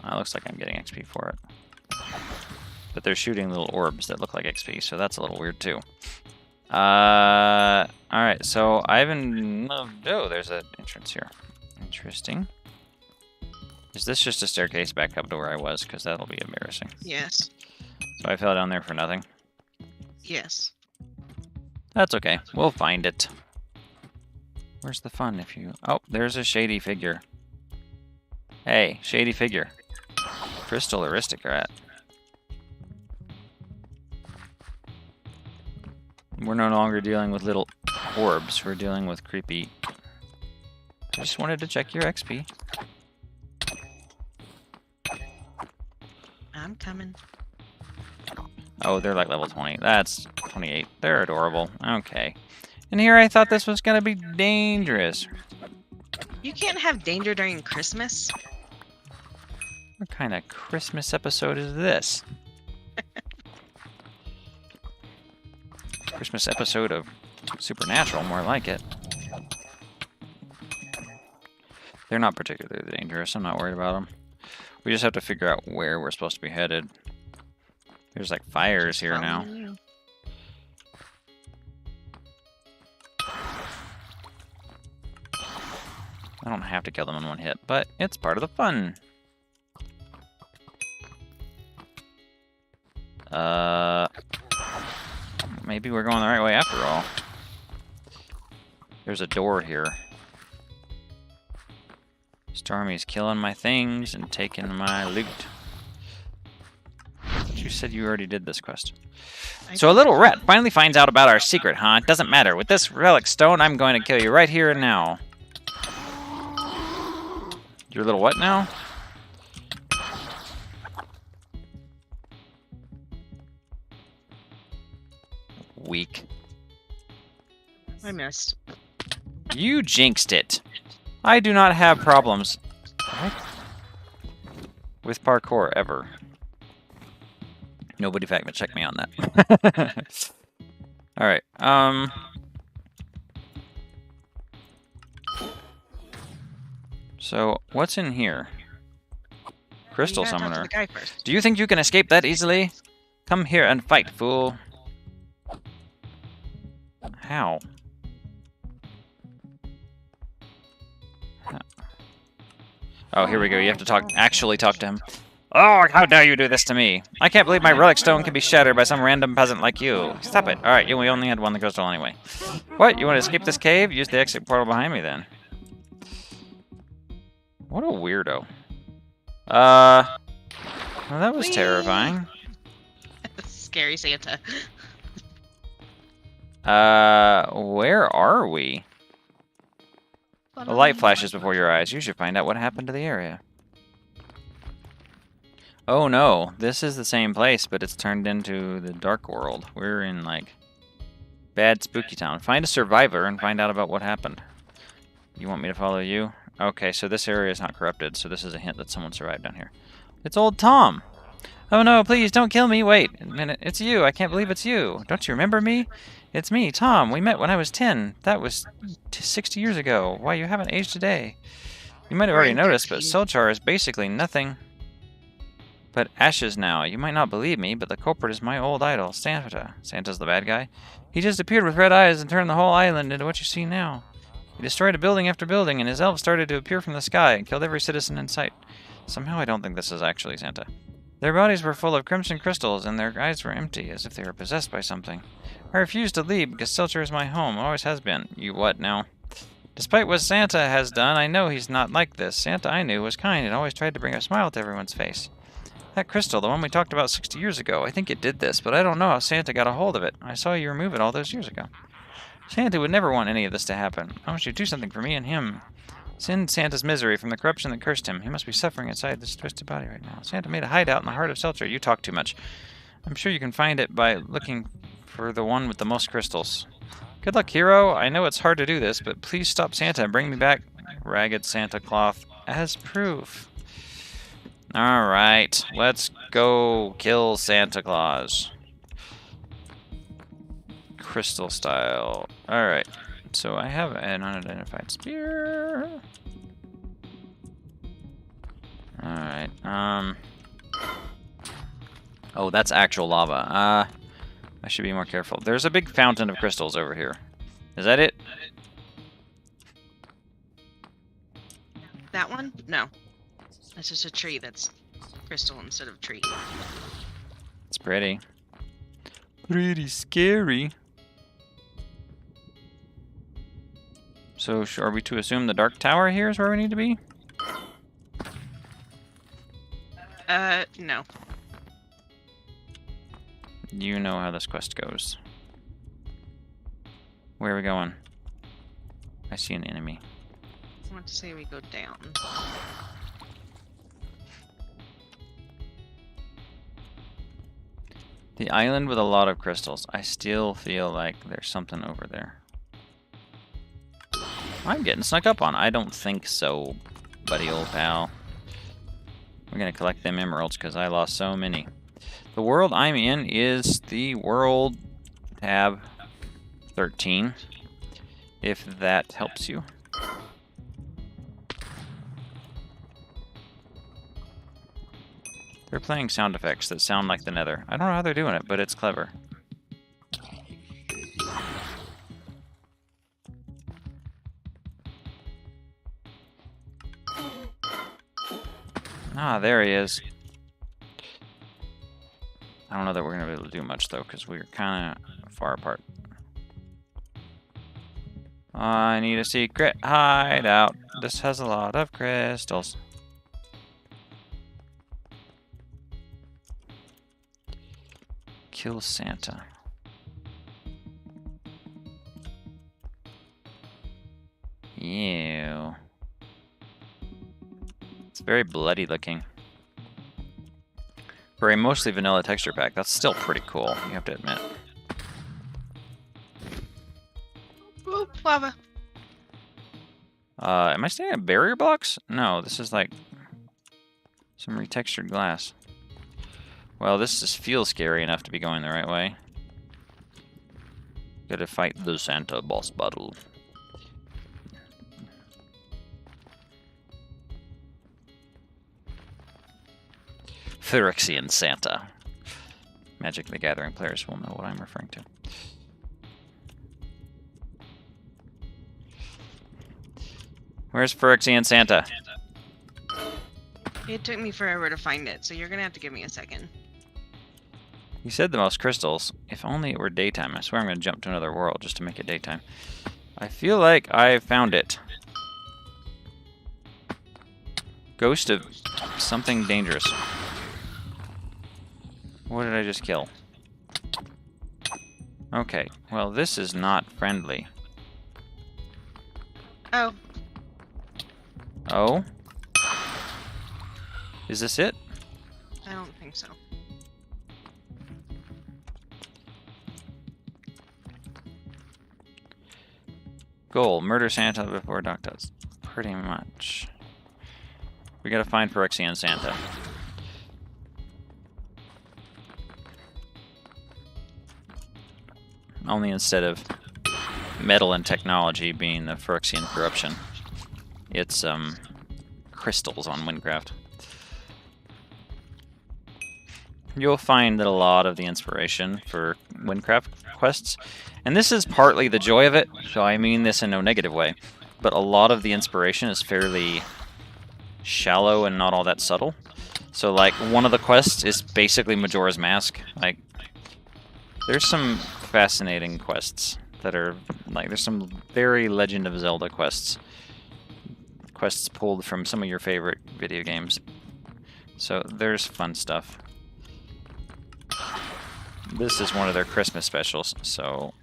Oh, looks like I'm getting XP for it. But they're shooting little orbs that look like XP, so that's a little weird too. Alright, so I haven't... Oh, there's an entrance here. Interesting. Is this just a staircase back up to where I was? Because that'll be embarrassing. Yes. So I fell down there for nothing. Yes. That's okay. We'll find it. Where's the fun if you... Oh, there's a shady figure. Hey, shady figure. Crystal aristocrat. We're no longer dealing with little orbs. We're dealing with creepy... I just wanted to check your XP. I'm coming. Oh, they're like level 20. That's 28. They're adorable. Okay. And here I thought this was going to be dangerous. You can't have danger during Christmas. What kind of Christmas episode is this? Christmas episode of Supernatural, more like it. They're not particularly dangerous. I'm not worried about them. We just have to figure out where we're supposed to be headed. There's like fires here now. You. I don't have to kill them in one hit, but it's part of the fun. Maybe we're going the right way after all. There's a door here. Stormy's killing my things and taking my loot. But you said you already did this quest. So a little rat finally finds out about our secret, huh? It doesn't matter. With this relic stone, I'm going to kill you right here and now. You're a little what now? Weak. I missed. You jinxed it. I do not have problems with parkour ever. Nobody fact check me on that. Alright, so what's in here? Crystal summoner. Do you think you can escape that easily? Come here and fight, fool. How? Oh, here we go. You have to actually talk to him. Oh, how dare you do this to me? I can't believe my relic stone can be shattered by some random peasant like you. Stop it. Alright, we only had one crystal anyway. What? You want to escape this cave? Use the exit portal behind me then. What a weirdo. Well, that was Whee! terrifying. Scary Santa. Where are we? A light flashes before your eyes. You should find out what happened to the area. Oh no, this is the same place, but it's turned into the dark world. We're in, like, bad spooky town. Find a survivor and find out about what happened. You want me to follow you? Okay, so this area is not corrupted, so this is a hint that someone survived down here. It's old Tom! Oh no, please, don't kill me! Wait a minute, it's you! I can't believe it's you! Don't you remember me? It's me, Tom! We met when I was 10. That was 60 years ago. Why, you haven't aged a day. You might have already noticed, but Solchar is basically nothing but ashes now. You might not believe me, but the culprit is my old idol, Santa. Santa's the bad guy. He just appeared with red eyes and turned the whole island into what you see now. He destroyed a building after building, and his elves started to appear from the sky and killed every citizen in sight. Somehow I don't think this is actually Santa. Their bodies were full of crimson crystals, and their eyes were empty, as if they were possessed by something. I refused to leave because Solchar is my home, always has been. You what now? Despite what Santa has done, I know he's not like this. Santa I knew was kind and always tried to bring a smile to everyone's face. That crystal, the one we talked about 60 years ago, I think it did this, but I don't know how Santa got a hold of it. I saw you remove it all those years ago. Santa would never want any of this to happen. I want you to do something for me and him. Send Santa's misery from the corruption that cursed him. He must be suffering inside this twisted body right now. Santa made a hideout in the heart of Solchar. You talk too much. I'm sure you can find it by looking for the one with the most crystals. Good luck, hero. I know it's hard to do this, but please stop Santa and bring me back ragged Santa cloth as proof. Alright, let's go kill Santa Claus. Crystal style. Alright, so I have an unidentified spear. Alright, oh, that's actual lava. I should be more careful. There's a big fountain of crystals over here. Is that it? That one? No. That's just a tree that's crystal instead of tree. It's pretty. Pretty scary. So, are we to assume the Dark Tower here is where we need to be? No. You know how this quest goes. Where are we going? I see an enemy. I want to say we go down. The island with a lot of crystals. I still feel like there's something over there. I'm getting snuck up on. I don't think so, buddy old pal. We're gonna collect them emeralds because I lost so many. The world I'm in is the world tab 13, if that helps you. They're playing sound effects that sound like the Nether. I don't know how they're doing it, but it's clever. Ah, there he is. I don't know that we're going to be able to do much, though, because we're kind of far apart. I need a secret hideout. This has a lot of crystals. Kill Santa. Ew. It's very bloody looking. For a mostly vanilla texture pack, that's still pretty cool, you have to admit. Ooh, lava. Am I standing at barrier blocks? No, this is like some retextured glass. Well, this just feels scary enough to be going the right way. Gotta fight the Santa boss battle. Phyrexian Santa. Magic the Gathering players will know what I'm referring to. Where's Phyrexian Santa? It took me forever to find it, so you're gonna have to give me a second. You said the most crystals. If only it were daytime. I swear I'm gonna jump to another world just to make it daytime. I feel like I found it. Ghost of something dangerous. What did I just kill? Okay, well this is not friendly. Oh. Oh? Is this it? I don't think so. Goal, murder Santa before Doc does. Pretty much. We gotta find Phyrexian Santa. Only instead of metal and technology being the Phyrexian corruption, it's crystals on Wynncraft. You'll find that a lot of the inspiration for Wynncraft quests, and this is partly the joy of it, so I mean this in no negative way, but a lot of the inspiration is fairly shallow and not all that subtle. So like one of the quests is basically Majora's Mask. Like there's some fascinating quests that are like there's some very Legend of Zelda quests pulled from some of your favorite video games. So there's fun stuff. This is one of their Christmas specials, so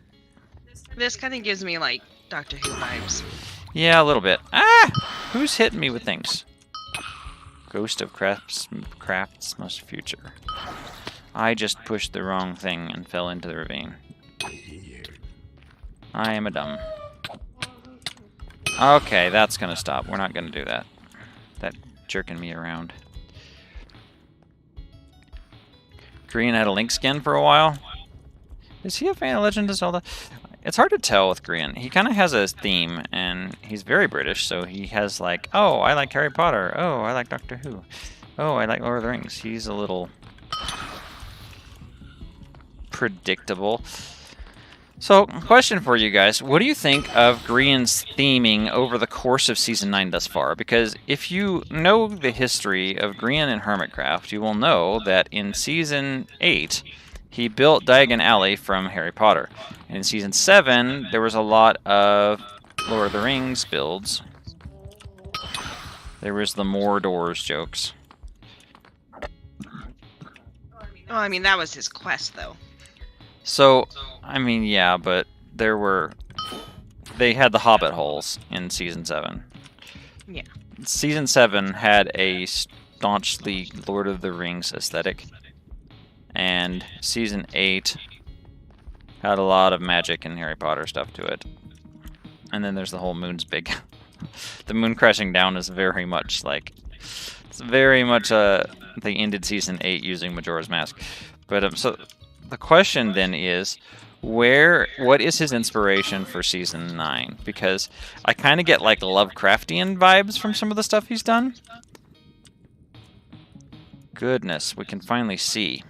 This kind of gives me like Doctor Who vibes. yeah, a little bit. Ah! Who's hitting me with things? Ghost of Craft's most future. I just pushed the wrong thing and fell into the ravine. I am a dumb. Okay, that's gonna stop. We're not gonna do that. That jerking me around. Green had a Link skin for a while. Is he a fan of Legend of Zelda? It's hard to tell with Green. He kind of has a theme, and he's very British, so he has like, oh, I like Harry Potter. Oh, I like Doctor Who. Oh, I like Lord of the Rings. He's a little predictable. So, question for you guys. What do you think of Grian's theming over the course of Season 9 thus far? Because if you know the history of Grian and Hermitcraft, you will know that in Season 8, he built Diagon Alley from Harry Potter. And in Season 7, there was a lot of Lord of the Rings builds. There was the Mordors jokes. Well, I mean, that was his quest, though. So, I mean, yeah, but they had the Hobbit holes in Season 7. Yeah. Season 7 had a staunchly Lord of the Rings aesthetic. And Season 8 had a lot of magic and Harry Potter stuff to it. And then there's the whole moon's big. The moon crashing down is very much like... It's very much they ended Season 8 using Majora's Mask. But, so... The question then is, what is his inspiration for Season 9? Because I kind of get like Lovecraftian vibes from some of the stuff he's done. Goodness, we can finally see.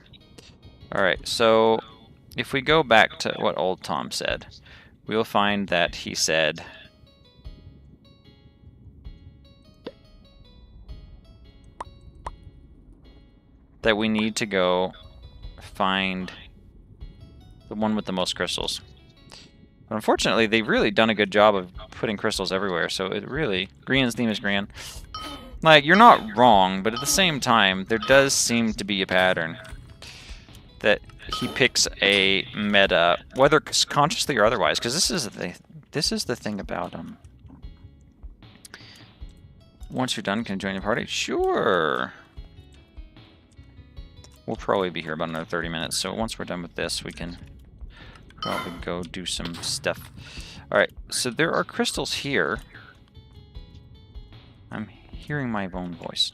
Alright, so if we go back to what old Tom said, we'll find that he said... that we need to go find... the one with the most crystals. But unfortunately, they've really done a good job of putting crystals everywhere, so it really... Grian's theme is Grian. Like, you're not wrong, but at the same time, there does seem to be a pattern. That he picks a meta, whether consciously or otherwise, because this is the thing about him. Once you're done, can you join the party? Sure! We'll probably be here about another 30 minutes, so once we're done with this, we can... probably go do some stuff. Alright, so there are crystals here. I'm hearing my own voice.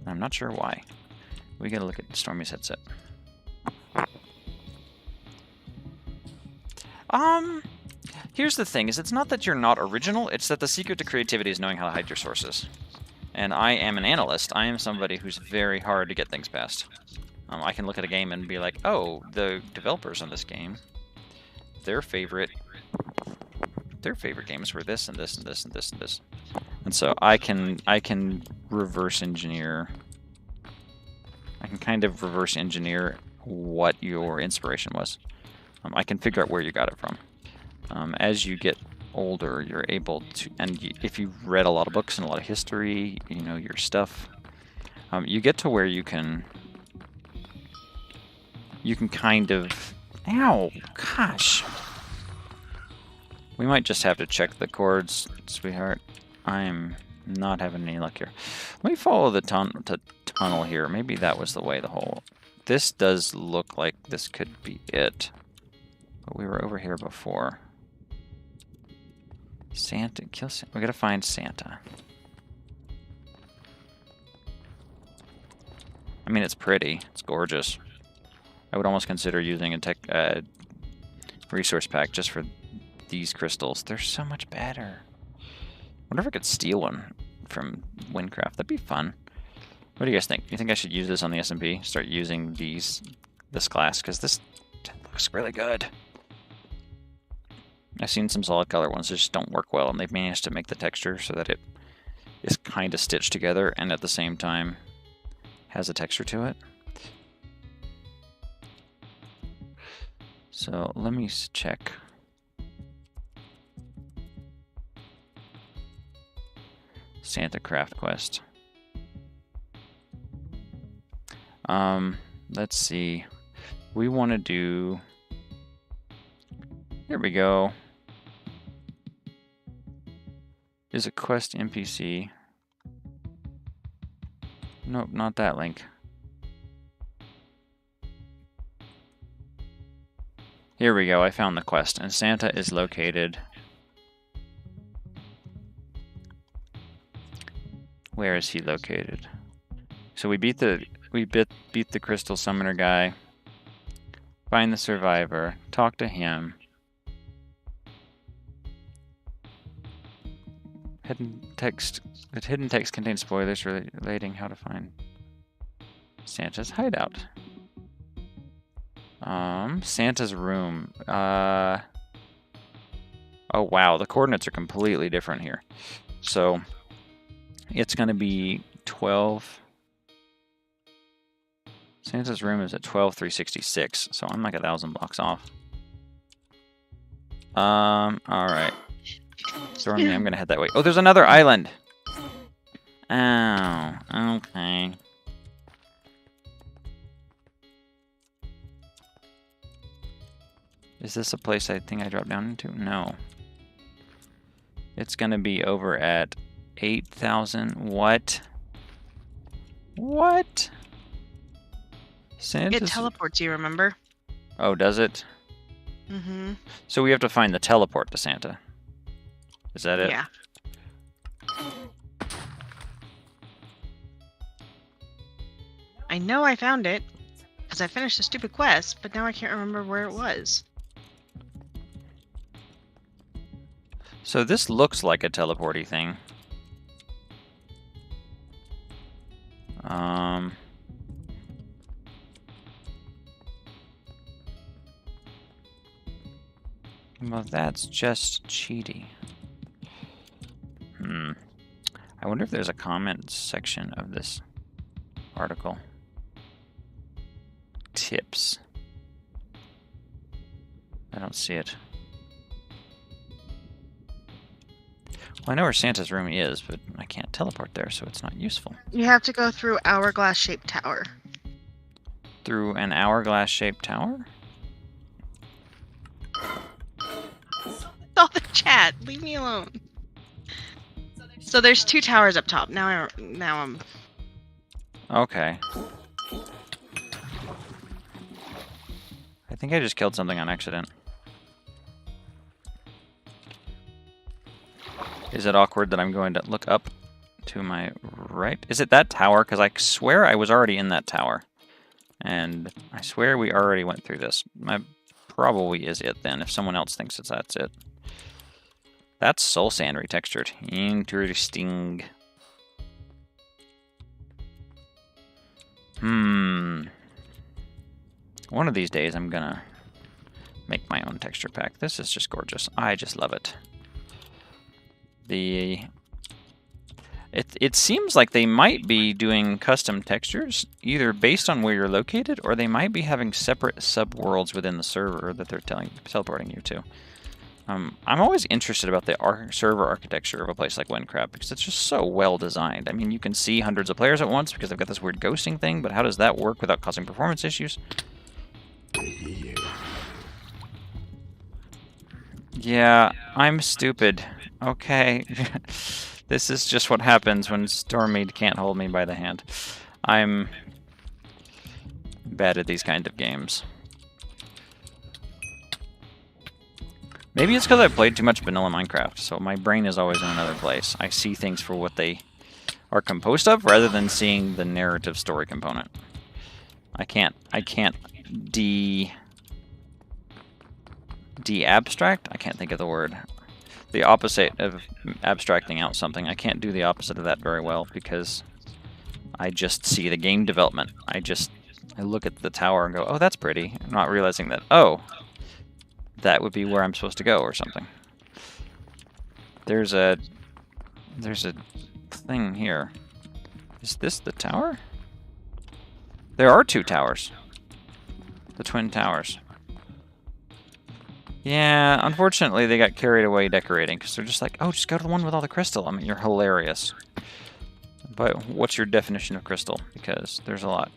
I'm not sure why. We gotta look at Stormy's headset. Here's the thing, is it's not that you're not original, it's that the secret to creativity is knowing how to hide your sources. And I am an analyst. I am somebody who's very hard to get things past. I can look at a game and be like, oh, the developers on this game, their favorite games were this and this and this and this and this. And so I can reverse engineer. I can kind of reverse engineer what your inspiration was. I can figure out where you got it from. As you get older, you're able to, and if you've read a lot of books and a lot of history, you know your stuff, you get to where you can kind of, ow, gosh. We might just have to check the chords, sweetheart. I'm not having any luck here. Let me follow the tunnel here. Maybe that was the way the whole... This does look like this could be it. But we were over here before. Santa, kill Santa. We gotta find Santa. I mean, it's pretty. It's gorgeous. I would almost consider using a resource pack just for these crystals. They're so much better. I wonder if I could steal one from Wynncraft. That'd be fun. What do you guys think? You think I should use this on the SMP? Start using this class? Because this looks really good. I've seen some solid color ones that just don't work well, and they've managed to make the texture so that it is kind of stitched together and at the same time has a texture to it. So let me check. Santa Craft Quest. Let's see. We want to do... Here we go. Is a quest NPC. Nope, not that link. Here we go, I found the quest, and Santa is located... Where is he located? So we beat the crystal summoner guy, find the survivor, talk to him. Hidden text. The hidden text contains spoilers relating how to find Santa's hideout. Santa's room. Oh wow, the coordinates are completely different here. So it's going to be 12. Santa's room is at 12,366, so I'm like 1,000 blocks off. Alright. Stormy, I'm going to head that way. Oh, there's another island! Oh, okay. Is this a place I think I dropped down into? No. It's going to be over at 8,000. What? What? Santa's... It teleports you, remember? Oh, does it? Mm-hmm. So we have to find the teleport to Santa. Is that it? Yeah. I know I found it, because I finished the stupid quest, but now I can't remember where it was. So this looks like a teleporty thing. Well, that's just cheaty. I wonder if there's a comment section of this article. Tips. I don't see it. Well, I know where Santa's room is, but I can't teleport there, so it's not useful. You have to go through hourglass-shaped tower. Through an hourglass-shaped tower? All the chat. Leave me alone. So there's 2 towers up top. Now I'm. Okay. I think I just killed something on accident. Is it awkward that I'm going to look up to my right? Is it that tower? Because I swear I was already in that tower. And I swear we already went through this. Probably is it then, if someone else thinks that's it. That's soul sand retextured. Interesting. One of these days I'm gonna make my own texture pack. This is just gorgeous. I just love it. It seems like they might be doing custom textures, either based on where you're located, or they might be having separate subworlds within the server that they're teleporting you to. I'm always interested about the server architecture of a place like Wynncraft because it's just so well designed. I mean, you can see hundreds of players at once because they've got this weird ghosting thing, but how does that work without causing performance issues? Yeah, I'm stupid. Okay. This is just what happens when Stormy can't hold me by the hand. I'm bad at these kind of games. Maybe it's because I've played too much vanilla Minecraft, so my brain is always in another place. I see things for what they are composed of rather than seeing the narrative story component. I can't de-abstract? I can't think of the word. The opposite of abstracting out something. I can't do the opposite of that very well because I just see the game development. I look at the tower and go, oh, that's pretty, not realizing that, oh, that would be where I'm supposed to go or something. There's a thing here. Is this the tower? There are 2 towers. The twin towers. Yeah, unfortunately they got carried away decorating because they're just like, oh, just go to the one with all the crystal. I mean, you're hilarious. But what's your definition of crystal? Because there's a lot.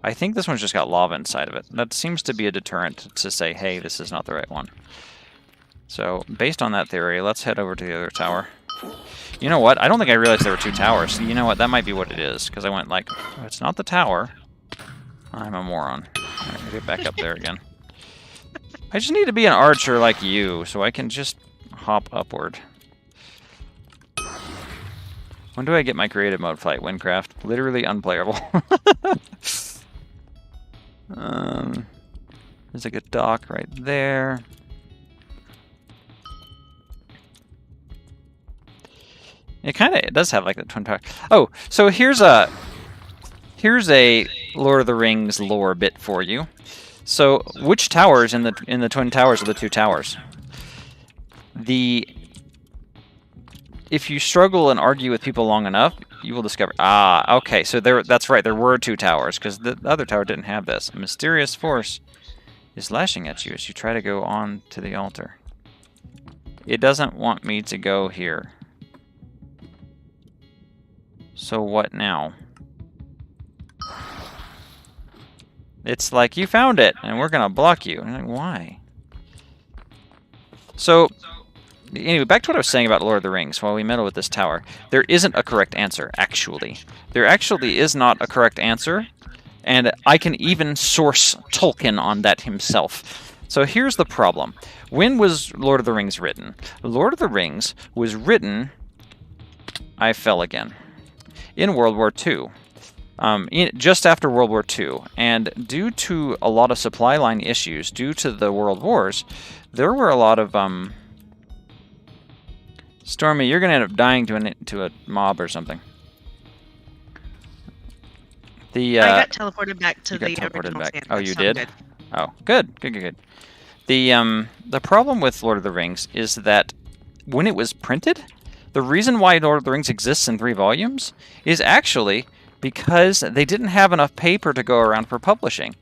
I think this one's just got lava inside of it. That seems to be a deterrent to say, hey, this is not the right one. So, based on that theory, let's head over to the other tower. You know what? I don't think I realized there were 2 towers. You know what? That might be what it is. Because I went like, oh, it's not the tower. I'm a moron. All right, get back up there again. I just need to be an archer like you, so I can just hop upward. When do I get my creative mode fight, Wynncraft? Literally unplayable. There's like a dock right there. It does have like the twin tower. Oh, so here's a Lord of the Rings lore bit for you. So which towers in the twin towers are the 2 towers? If you struggle and argue with people long enough, you will discover... Ah, okay, so that's right, there were 2 towers, because the other tower didn't have this. A mysterious force is lashing at you as you try to go on to the altar. It doesn't want me to go here. So what now? It's like, you found it, and we're going to block you. And I'm like, why? So... Anyway, back to what I was saying about Lord of the Rings while we meddle with this tower. There isn't a correct answer, actually. There actually is not a correct answer, and I can even source Tolkien on that himself. So here's the problem. When was Lord of the Rings written? Lord of the Rings was written... I fell again. In World War II. Just after World War II. And due to a lot of supply line issues, due to the World Wars, there were a lot of... Stormy, you're going to end up dying to a mob or something. I got teleported back to the original Santa. Oh, you did? Oh, good. Good. The problem with Lord of the Rings is that when it was printed, the reason why Lord of the Rings exists in 3 volumes is actually because they didn't have enough paper to go around for publishing.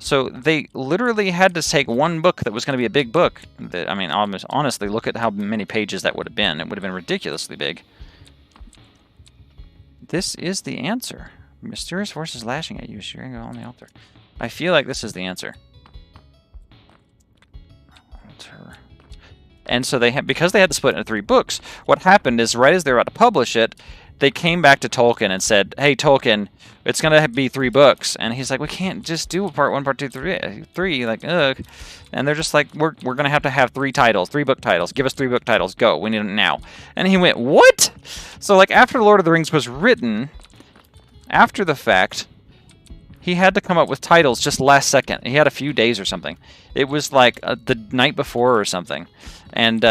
So they literally had to take one book that was going to be a big book. I mean, honestly, look at how many pages that would have been. It would have been ridiculously big. This is the answer. Mysterious forces lashing at you, shearing on the altar. I feel like this is the answer. Altar. And so because they had to split it into 3 books, what happened is right as they were about to publish it, they came back to Tolkien and said, hey, Tolkien, it's going to be 3 books. And he's like, we can't just do part 1, part 2, 3. Like, ugh. And they're just like, we're going to have 3 titles, 3 book titles. Give us 3 book titles. Go. We need them now. And he went, what? So, like, after Lord of the Rings was written, after the fact, he had to come up with titles just last second. He had a few days or something. It was like the night before or something. And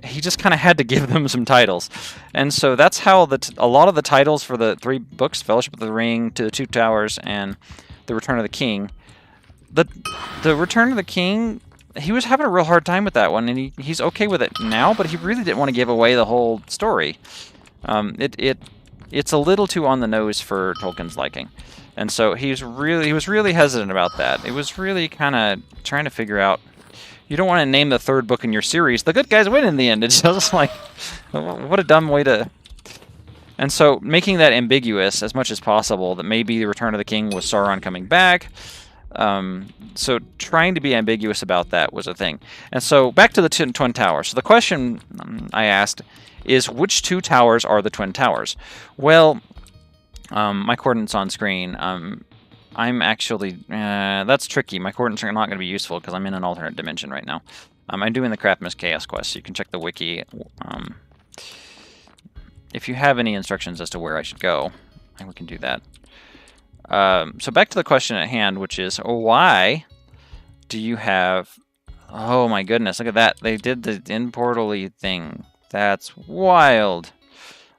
he just kind of had to give them some titles. And so that's how a lot of the titles for the 3 books, Fellowship of the Ring, To the Two Towers, and The Return of the King. The Return of the King, he was having a real hard time with that one, and he's okay with it now, but he really didn't want to give away the whole story. It's a little too on the nose for Tolkien's liking. And so he was really hesitant about that. It was really kind of trying to figure out, You don't want to name the third book in your series. The good guys win in the end. It's just like, what a dumb way to... And so making that ambiguous as much as possible, that maybe the Return of the King was Sauron coming back. So trying to be ambiguous about that was a thing. And so back to the Twin Towers. So the question I asked is, which 2 towers are the Twin Towers? Well, my coordinates on screen. I'm actually... that's tricky. My coordinates are not going to be useful because I'm in an alternate dimension right now. I'm doing the Craftmas Chaos quest, so you can check the wiki. If you have any instructions as to where I should go, we can do that. So back to the question at hand, which is, why do you have... Oh my goodness, look at that. They did the in-portal-y thing. That's wild.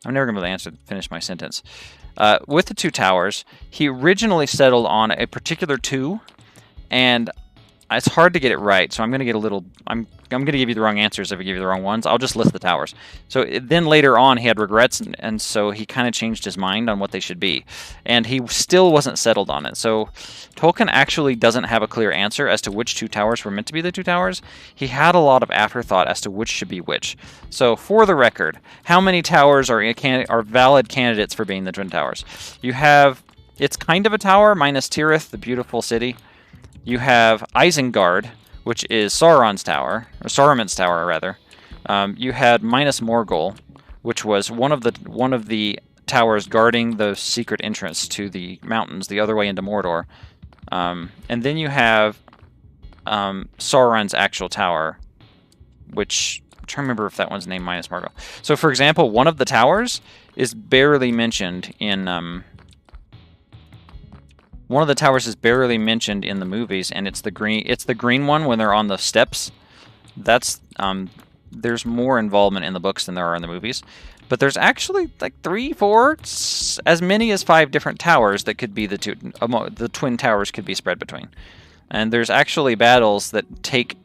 I'm never going to be able to finish my sentence. With the 2 towers, he originally settled on a particular 2, and it's hard to get it right, so I'm going to get a little... I'm going to give you the wrong answers if I give you the wrong ones. I'll just list the towers. So then later on, he had regrets, and so he kind of changed his mind on what they should be. And he still wasn't settled on it. So Tolkien actually doesn't have a clear answer as to which 2 towers were meant to be the 2 towers. He had a lot of afterthought as to which should be which. So for the record, how many towers are valid candidates for being the Twin Towers? You have... It's kind of a tower, minus Tirith, the beautiful city. You have Isengard, which is Sauron's tower, or Saruman's tower, rather. You had minus Morgul, which was one of the towers guarding the secret entrance to the mountains, the other way into Mordor. And then you have Sauron's actual tower, which... I'm trying to remember if that one's named minus Morgul. So, for example, one of the towers is barely mentioned in... One of the towers is barely mentioned in the movies, and it's the green one when they're on the steps. That's there's more involvement in the books than there are in the movies. But there's actually like 3, 4, as many as 5 different towers that could be the Twin Towers could be spread between. And there's actually battles that take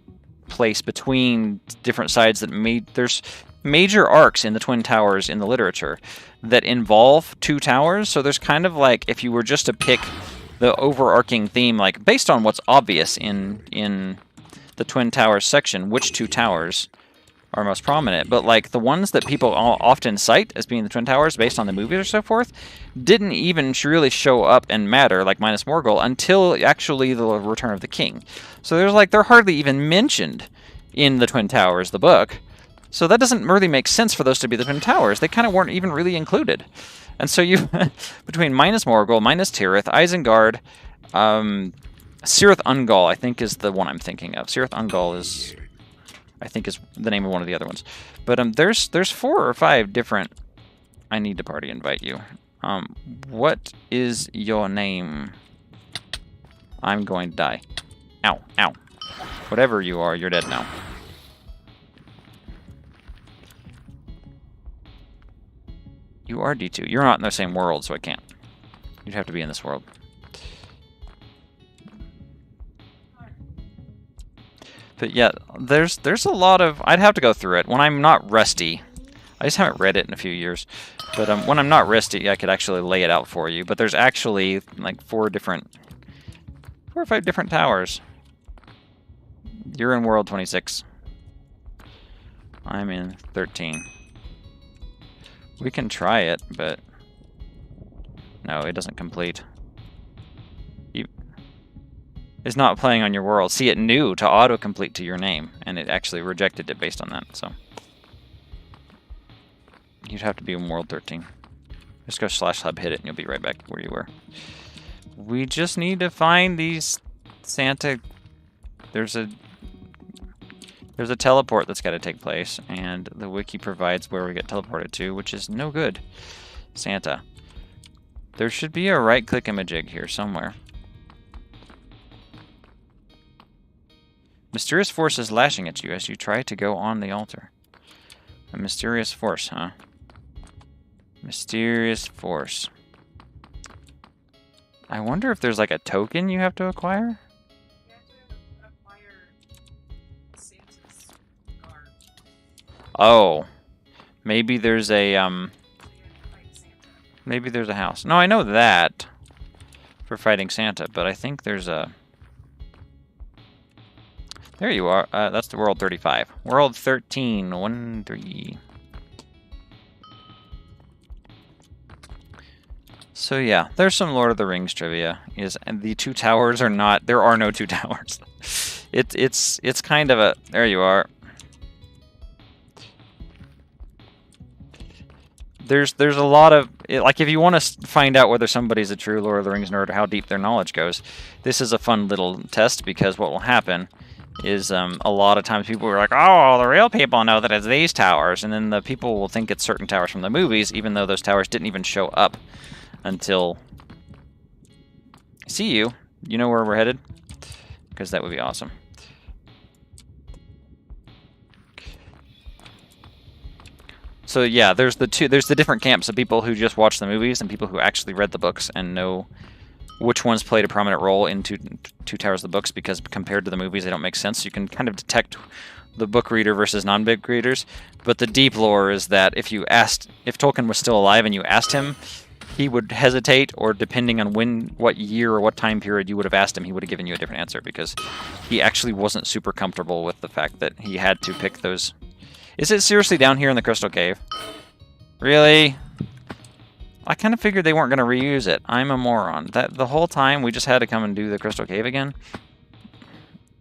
place between different sides that there's major arcs in the Twin Towers in the literature that involve 2 towers. So there's kind of like, if you were just to pick the overarching theme, like based on what's obvious in the Twin Towers section, which 2 towers are most prominent, but like the ones that people often cite as being the Twin Towers based on the movies or so forth, didn't even really show up and matter, like minus Morgul, until actually the Return of the King. So there's like, they're hardly even mentioned in the Twin Towers, the book. So that doesn't really make sense for those to be the Twin Towers. They kind of weren't even really included. And so you, between minus Morgul, minus Tirith, Isengard, Cirith Ungol, I think is the one I'm thinking of. Cirith Ungol is, I think, is the name of one of the other ones. But there's 4 or 5 different... I need to party invite you. What is your name? I'm going to die. Ow, ow. Whatever you are, you're dead now. You are D2. You're not in the same world, so I can't. You'd have to be in this world. But yeah, there's a lot of... I'd have to go through it. When I'm not rusty... I just haven't read it in a few years. But when I'm not rusty, I could actually lay it out for you. But there's actually like 4 or 5 different towers. You're in world 26. I'm in 13. We can try it, but no, it doesn't complete. It's not playing on your world. See, it knew to autocomplete to your name, and it actually rejected it based on that, so. You'd have to be in world 13. Just go /hub, hit it, and you'll be right back where you were. We just need to find these Santa... There's a teleport that's got to take place, and the wiki provides where we get teleported to, which is no good. Santa. There should be a right-click imagig here somewhere. Mysterious force is lashing at you as you try to go on the altar. A mysterious force, huh? Mysterious force. I wonder if there's like a token you have to acquire? Oh, maybe there's a maybe there's a house. No, I know that for fighting Santa, but I think there's There you are. That's the World 35. World 13, 1, 3. So yeah, there's some Lord of the Rings trivia. And the two towers are not. There are no two towers. It's kind of a. There you are. There's a lot of, like, if you want to find out whether somebody's a true Lord of the Rings nerd or how deep their knowledge goes, this is a fun little test, because what will happen is a lot of times people are like, oh, the real people know that it's these towers, and then the people will think it's certain towers from the movies, even though those towers didn't even show up until... See you. You know where we're headed? Because that would be awesome. So yeah, there's the different camps of people who just watch the movies and people who actually read the books and know which ones played a prominent role in Two Towers of the books, because compared to the movies they don't make sense. You can kind of detect the book reader versus non-book readers. But the deep lore is that if Tolkien was still alive and you asked him, he would hesitate, or depending on what year or what time period you would have asked him, he would have given you a different answer, because he actually wasn't super comfortable with the fact that he had to pick those. Is it seriously down here in the Crystal Cave? Really? I kind of figured they weren't going to reuse it. I'm a moron. The whole time we just had to come and do the Crystal Cave again?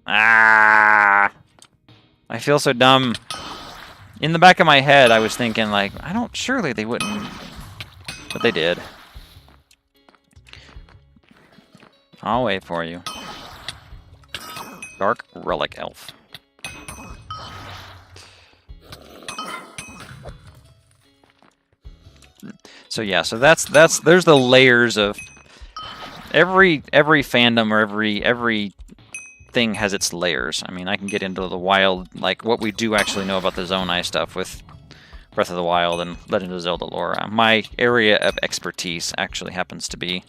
Ah! I feel so dumb. In the back of my head, I was thinking, like, surely they wouldn't. But they did. I'll wait for you. Dark Relic Elf. So yeah, so there's the layers of every fandom, or every thing has its layers. I mean, I can get into the wild, like what we do actually know about the Zonai stuff with Breath of the Wild and Legend of Zelda lore. My area of expertise actually happens to be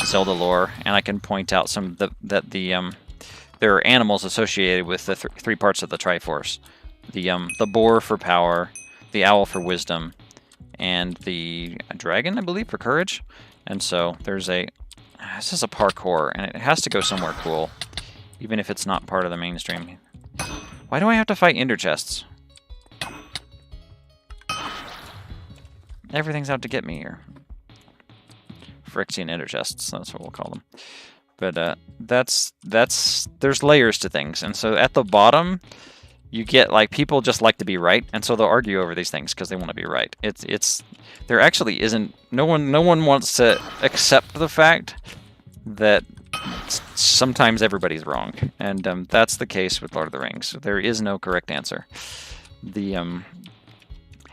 Zelda lore, and I can point out some that there are animals associated with the three parts of the Triforce: the boar for power, the owl for wisdom, and the dragon, I believe, for courage. And so this is a parkour, and it has to go somewhere cool, even if it's not part of the mainstream. Why do I have to fight ender chests? Everything's out to get me here. Phyrexian ender chests, that's what we'll call them. But there's layers to things, and so at the bottom, you get, like, people just like to be right, and so they'll argue over these things because they want to be right. There actually isn't, no one wants to accept the fact that sometimes everybody's wrong, and that's the case with Lord of the Rings. There is no correct answer.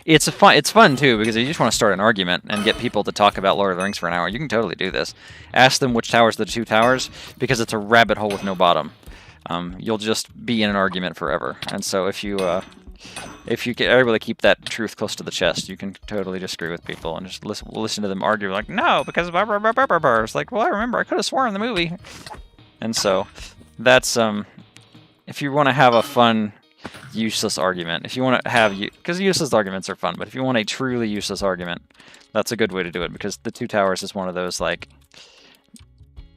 It's fun too, because if you just want to start an argument and get people to talk about Lord of the Rings for an hour, you can totally do this. Ask them which tower's the two towers, because it's a rabbit hole with no bottom. You'll just be in an argument forever. And so if you get able to keep that truth close to the chest, you can totally disagree with people and just listen to them argue, like, no, because blah, blah, blah, blah, blah, blah. It's like, well, I remember, I could have sworn in the movie. And so that's if you want to have a fun, useless argument, if you want to have, because useless arguments are fun, but if you want a truly useless argument, that's a good way to do it, because the Two Towers is one of those, like,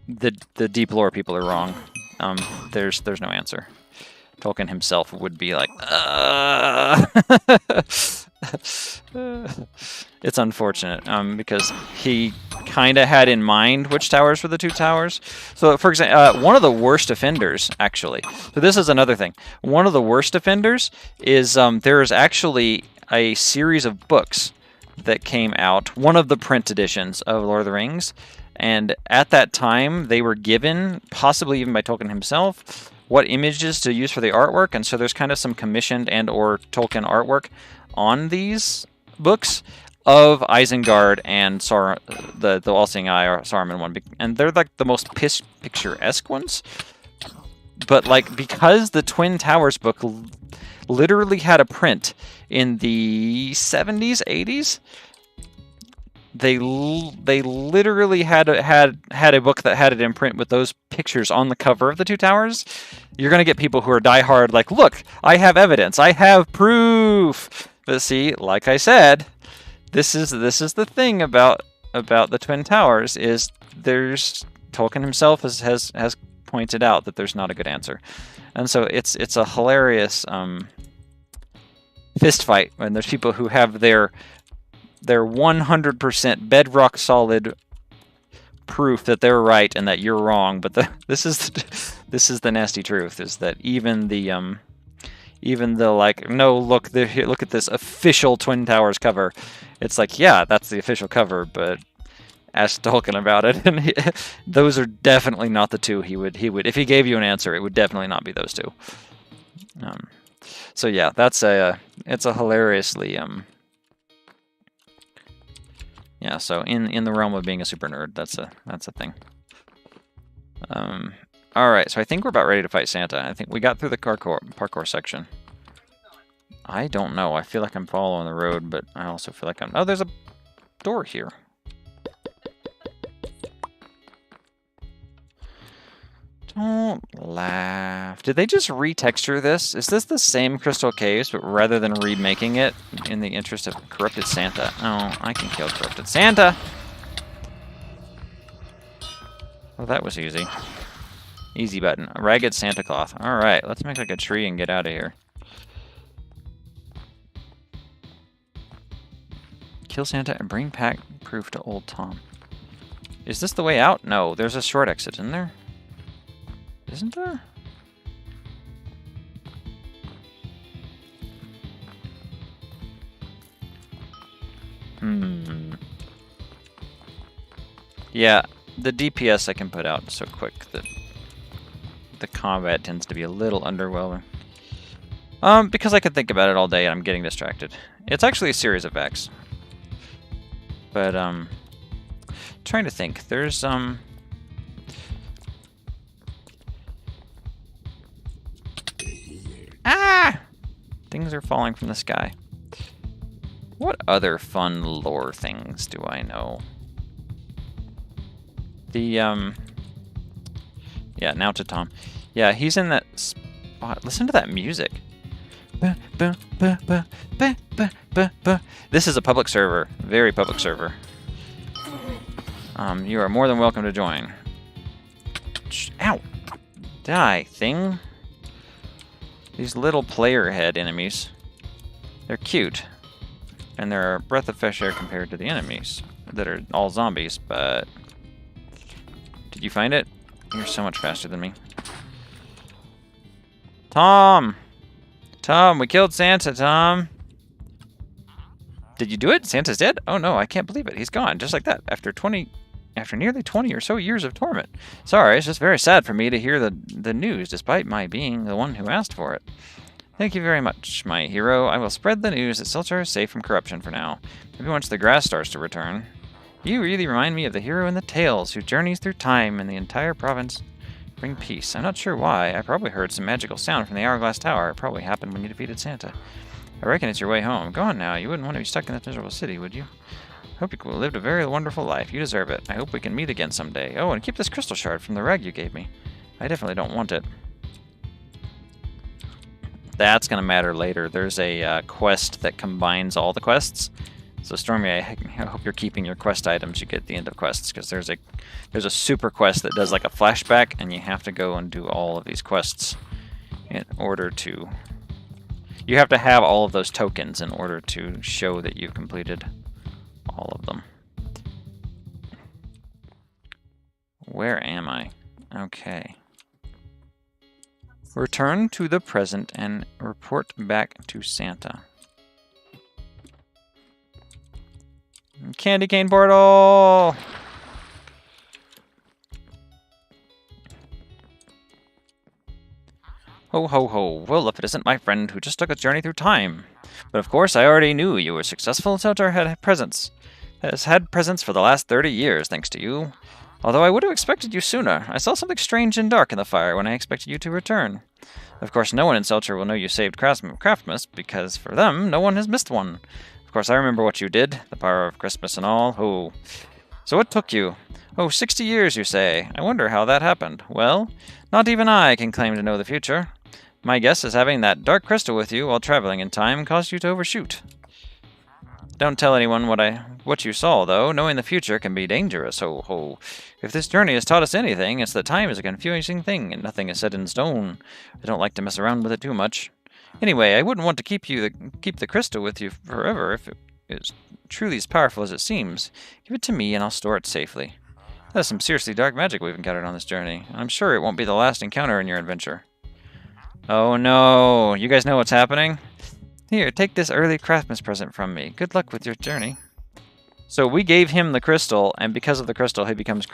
the deep lore people are wrong. There's no answer. Tolkien himself would be like, It's unfortunate, because he kind of had in mind which towers were the two towers. So, for example, one of the worst offenders, actually. So this is another thing. One of the worst offenders is there is actually a series of books that came out, one of the print editions of Lord of the Rings, and at that time they were given, possibly even by Tolkien himself, what images to use for the artwork, and so there's kind of some commissioned and or Tolkien artwork on these books of Isengard and the All-Seeing Eye, or Saruman one, and they're like the most picturesque ones. But like, because the Twin Towers book literally had a print in the 70s, 80s, they literally had a book that had it in print with those pictures on the cover of the Two Towers. You're gonna get people who are diehard, like, look, I have evidence, I have proof. But see, like I said, this is the thing about the Twin Towers, is Tolkien himself has pointed out that there's not a good answer. And so it's a hilarious fist fight when there's people who have their 100% bedrock solid proof that they're right and that you're wrong. But this is the nasty truth, is that even the like, no, look at this official Twin Towers cover. It's like, yeah, that's the official cover, but ask Tolkien about it, and those are definitely not the two he would if he gave you an answer, it would definitely not be those two. So yeah, it's a hilariously yeah. So in the realm of being a super nerd, that's a thing. All right, so I think we're about ready to fight Santa. I think we got through the parkour section. I don't know. I feel like I'm following the road, but I also feel like oh, there's a door here. Don't laugh. Did they just retexture this? Is this the same Crystal Caves, but rather than remaking it in the interest of corrupted Santa? Oh, I can kill corrupted Santa. Well, that was easy. Easy button. A ragged Santa cloth. Alright, let's make like a tree and get out of here. Kill Santa and bring pack proof to old Tom. Is this the way out? No, there's a short exit, isn't there? Isn't there? Yeah, the DPS I can put out so quick that the combat tends to be a little underwhelming. Because I could think about it all day and I'm getting distracted. It's actually a series of acts. But, trying to think. There's, Ah! Things are falling from the sky. What other fun lore things do I know? The, yeah, now to Tom. Yeah, he's in that spot. Listen to that music. This is a public server. Very public server. You are more than welcome to join. Ow! Die, thing. These little player head enemies. They're cute. And they're a breath of fresh air compared to the enemies that are all zombies, but... Did you find it? You're so much faster than me. Tom! Tom, we killed Santa, Tom! Did you do it? Santa's dead? Oh no, I can't believe it. He's gone, just like that, after nearly 20 or so years of torment. Sorry, it's just very sad for me to hear the news, despite my being the one who asked for it. Thank you very much, my hero. I will spread the news that Silchar is safe from corruption for now. Maybe once the grass starts to return. You really remind me of the hero in the tales who journeys through time and the entire province bring peace. I'm not sure why. I probably heard some magical sound from the Hourglass Tower. It probably happened when you defeated Santa. I reckon it's your way home. Go on now. You wouldn't want to be stuck in this miserable city, would you? Hope you lived a very wonderful life. You deserve it. I hope we can meet again someday. Oh, and keep this crystal shard from the rag you gave me. I definitely don't want it. That's going to matter later. There's a quest that combines all the quests. So Stormy, I hope you're keeping your quest items you get at the end of quests, because there's a super quest that does like a flashback, and you have to go and do all of these quests in order to... You have to have all of those tokens in order to show that you've completed all of them. Where am I? Okay. Return to the present and report back to Santa. Candy cane portal! Ho ho ho. Well, if it isn't my friend who just took a journey through time. But of course, I already knew you were successful. Silchar has had presents for the last 30 years, thanks to you. Although I would have expected you sooner. I saw something strange and dark in the fire when I expected you to return. Of course, no one in Silchar will know you saved Craftmas, because for them, no one has missed one. Of course, I remember what you did, the power of Christmas and all. Oh. So what took you? Oh, 60 years, you say. I wonder how that happened. Well, not even I can claim to know the future. My guess is having that dark crystal with you while traveling in time caused you to overshoot. Don't tell anyone what you saw, though. Knowing the future can be dangerous. Ho ho. If this journey has taught us anything, it's that time is a confusing thing, and nothing is set in stone. I don't like to mess around with it too much. Anyway, I wouldn't want to keep the crystal with you forever if it is truly as powerful as it seems. Give it to me, and I'll store it safely. That's some seriously dark magic we've encountered on this journey. I'm sure it won't be the last encounter in your adventure. Oh no! You guys know what's happening? Here, take this early craftsman's present from me. Good luck with your journey. So we gave him the crystal, and because of the crystal, he becomes...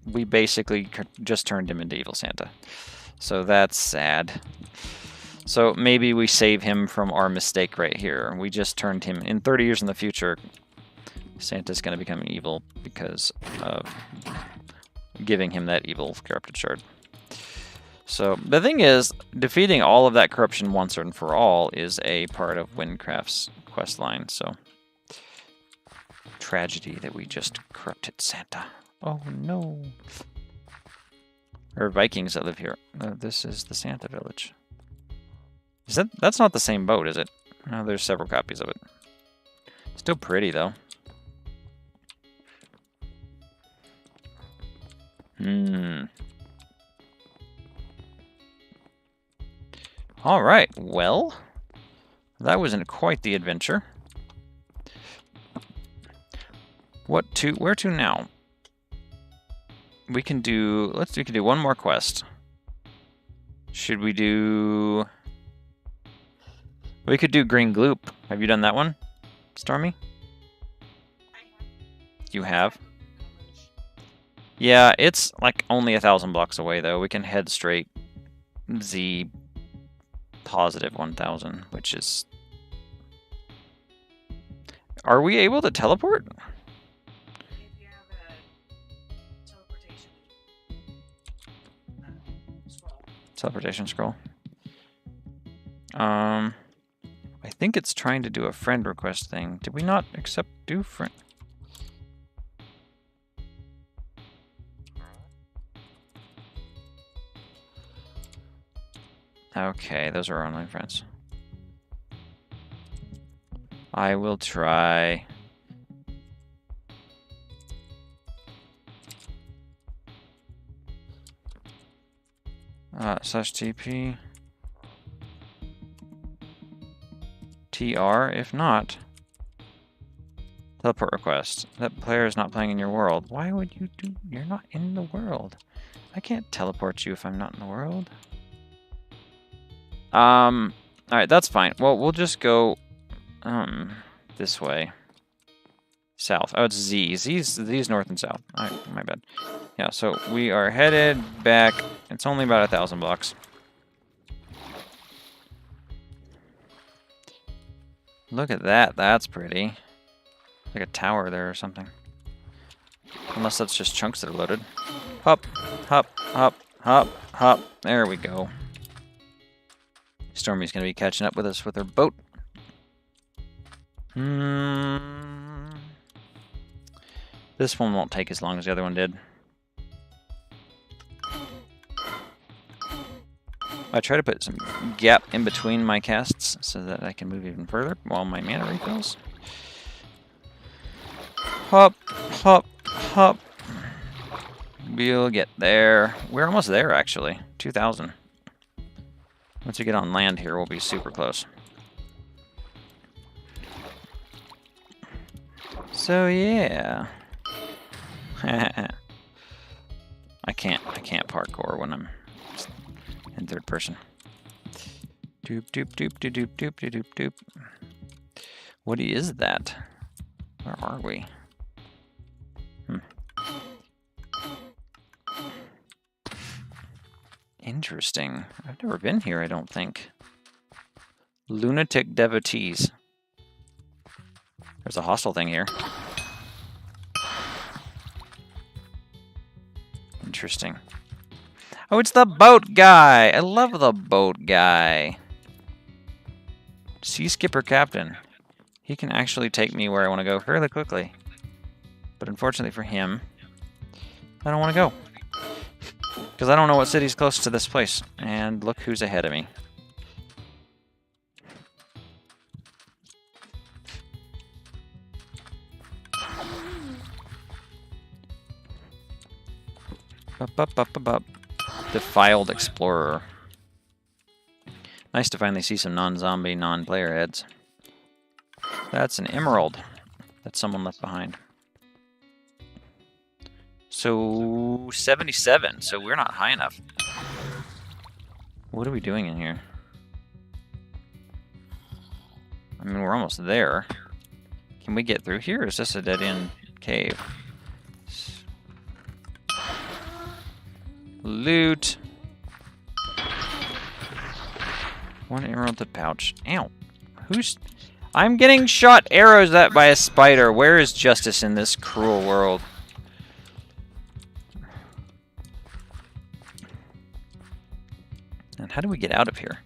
We basically just turned him into Evil Santa. So that's sad. So maybe we save him from our mistake right here. We just turned him... In 30 years in the future, Santa's going to become evil because of giving him that evil corrupted shard. So the thing is, defeating all of that corruption once and for all is a part of Wynncraft's questline. So tragedy that we just corrupted Santa. Oh no! There are Vikings that live here. This is the Santa village. That's not the same boat, is it? No, there's several copies of it. Still pretty though. Alright, well, that wasn't quite the adventure. Where to now? We can do one more quest. Should we do... We could do Green Gloop. Have you done that one, Stormy? You have? Yeah, it's like only 1,000 blocks away though. We can head straight Z positive 1,000, which is... Are we able to teleport? If you have a teleportation scroll. Teleportation scroll. I think it's trying to do a friend request thing. Did we not accept do friend? Okay, those are online friends. I will try... /TP... TR, if not... Teleport request. That player is not playing in your world. Why would you do... You're not in the world. I can't teleport you if I'm not in the world. Alright, that's fine. Well, we'll just go, this way. South. Oh, it's Z. Z's north and south. Alright, my bad. Yeah, so we are headed back. It's only about 1,000 blocks. Look at that. That's pretty. Like a tower there or something. Unless that's just chunks that are loaded. Hop, hop, hop, hop, hop. There we go. Stormy's going to be catching up with us with her boat. This one won't take as long as the other one did. I try to put some gap in between my casts so that I can move even further while my mana refills. Hop, hop, hop. We'll get there. We're almost there, actually. 2,000. Once we get on land here, we'll be super close. So yeah. I can't parkour when I'm in third person. Doop doop doop doop doop doop doop doop. What is that? Where are we? Interesting. I've never been here, I don't think. Lunatic devotees. There's a hostile thing here. Interesting. Oh, it's the boat guy! I love the boat guy. Sea skipper captain. He can actually take me where I want to go fairly quickly. But unfortunately for him, I don't want to go. Because I don't know what city's close to this place. And look who's ahead of me. Bup. Defiled Explorer. Nice to finally see some non-zombie, non-player heads. That's an emerald that someone left behind. So, 77. So we're not high enough. What are we doing in here? I mean, we're almost there. Can we get through here, or is this a dead-end cave? Loot. 1 emerald to pouch. Ow. I'm getting shot arrows at by a spider. Where is justice in this cruel world? And how do we get out of here?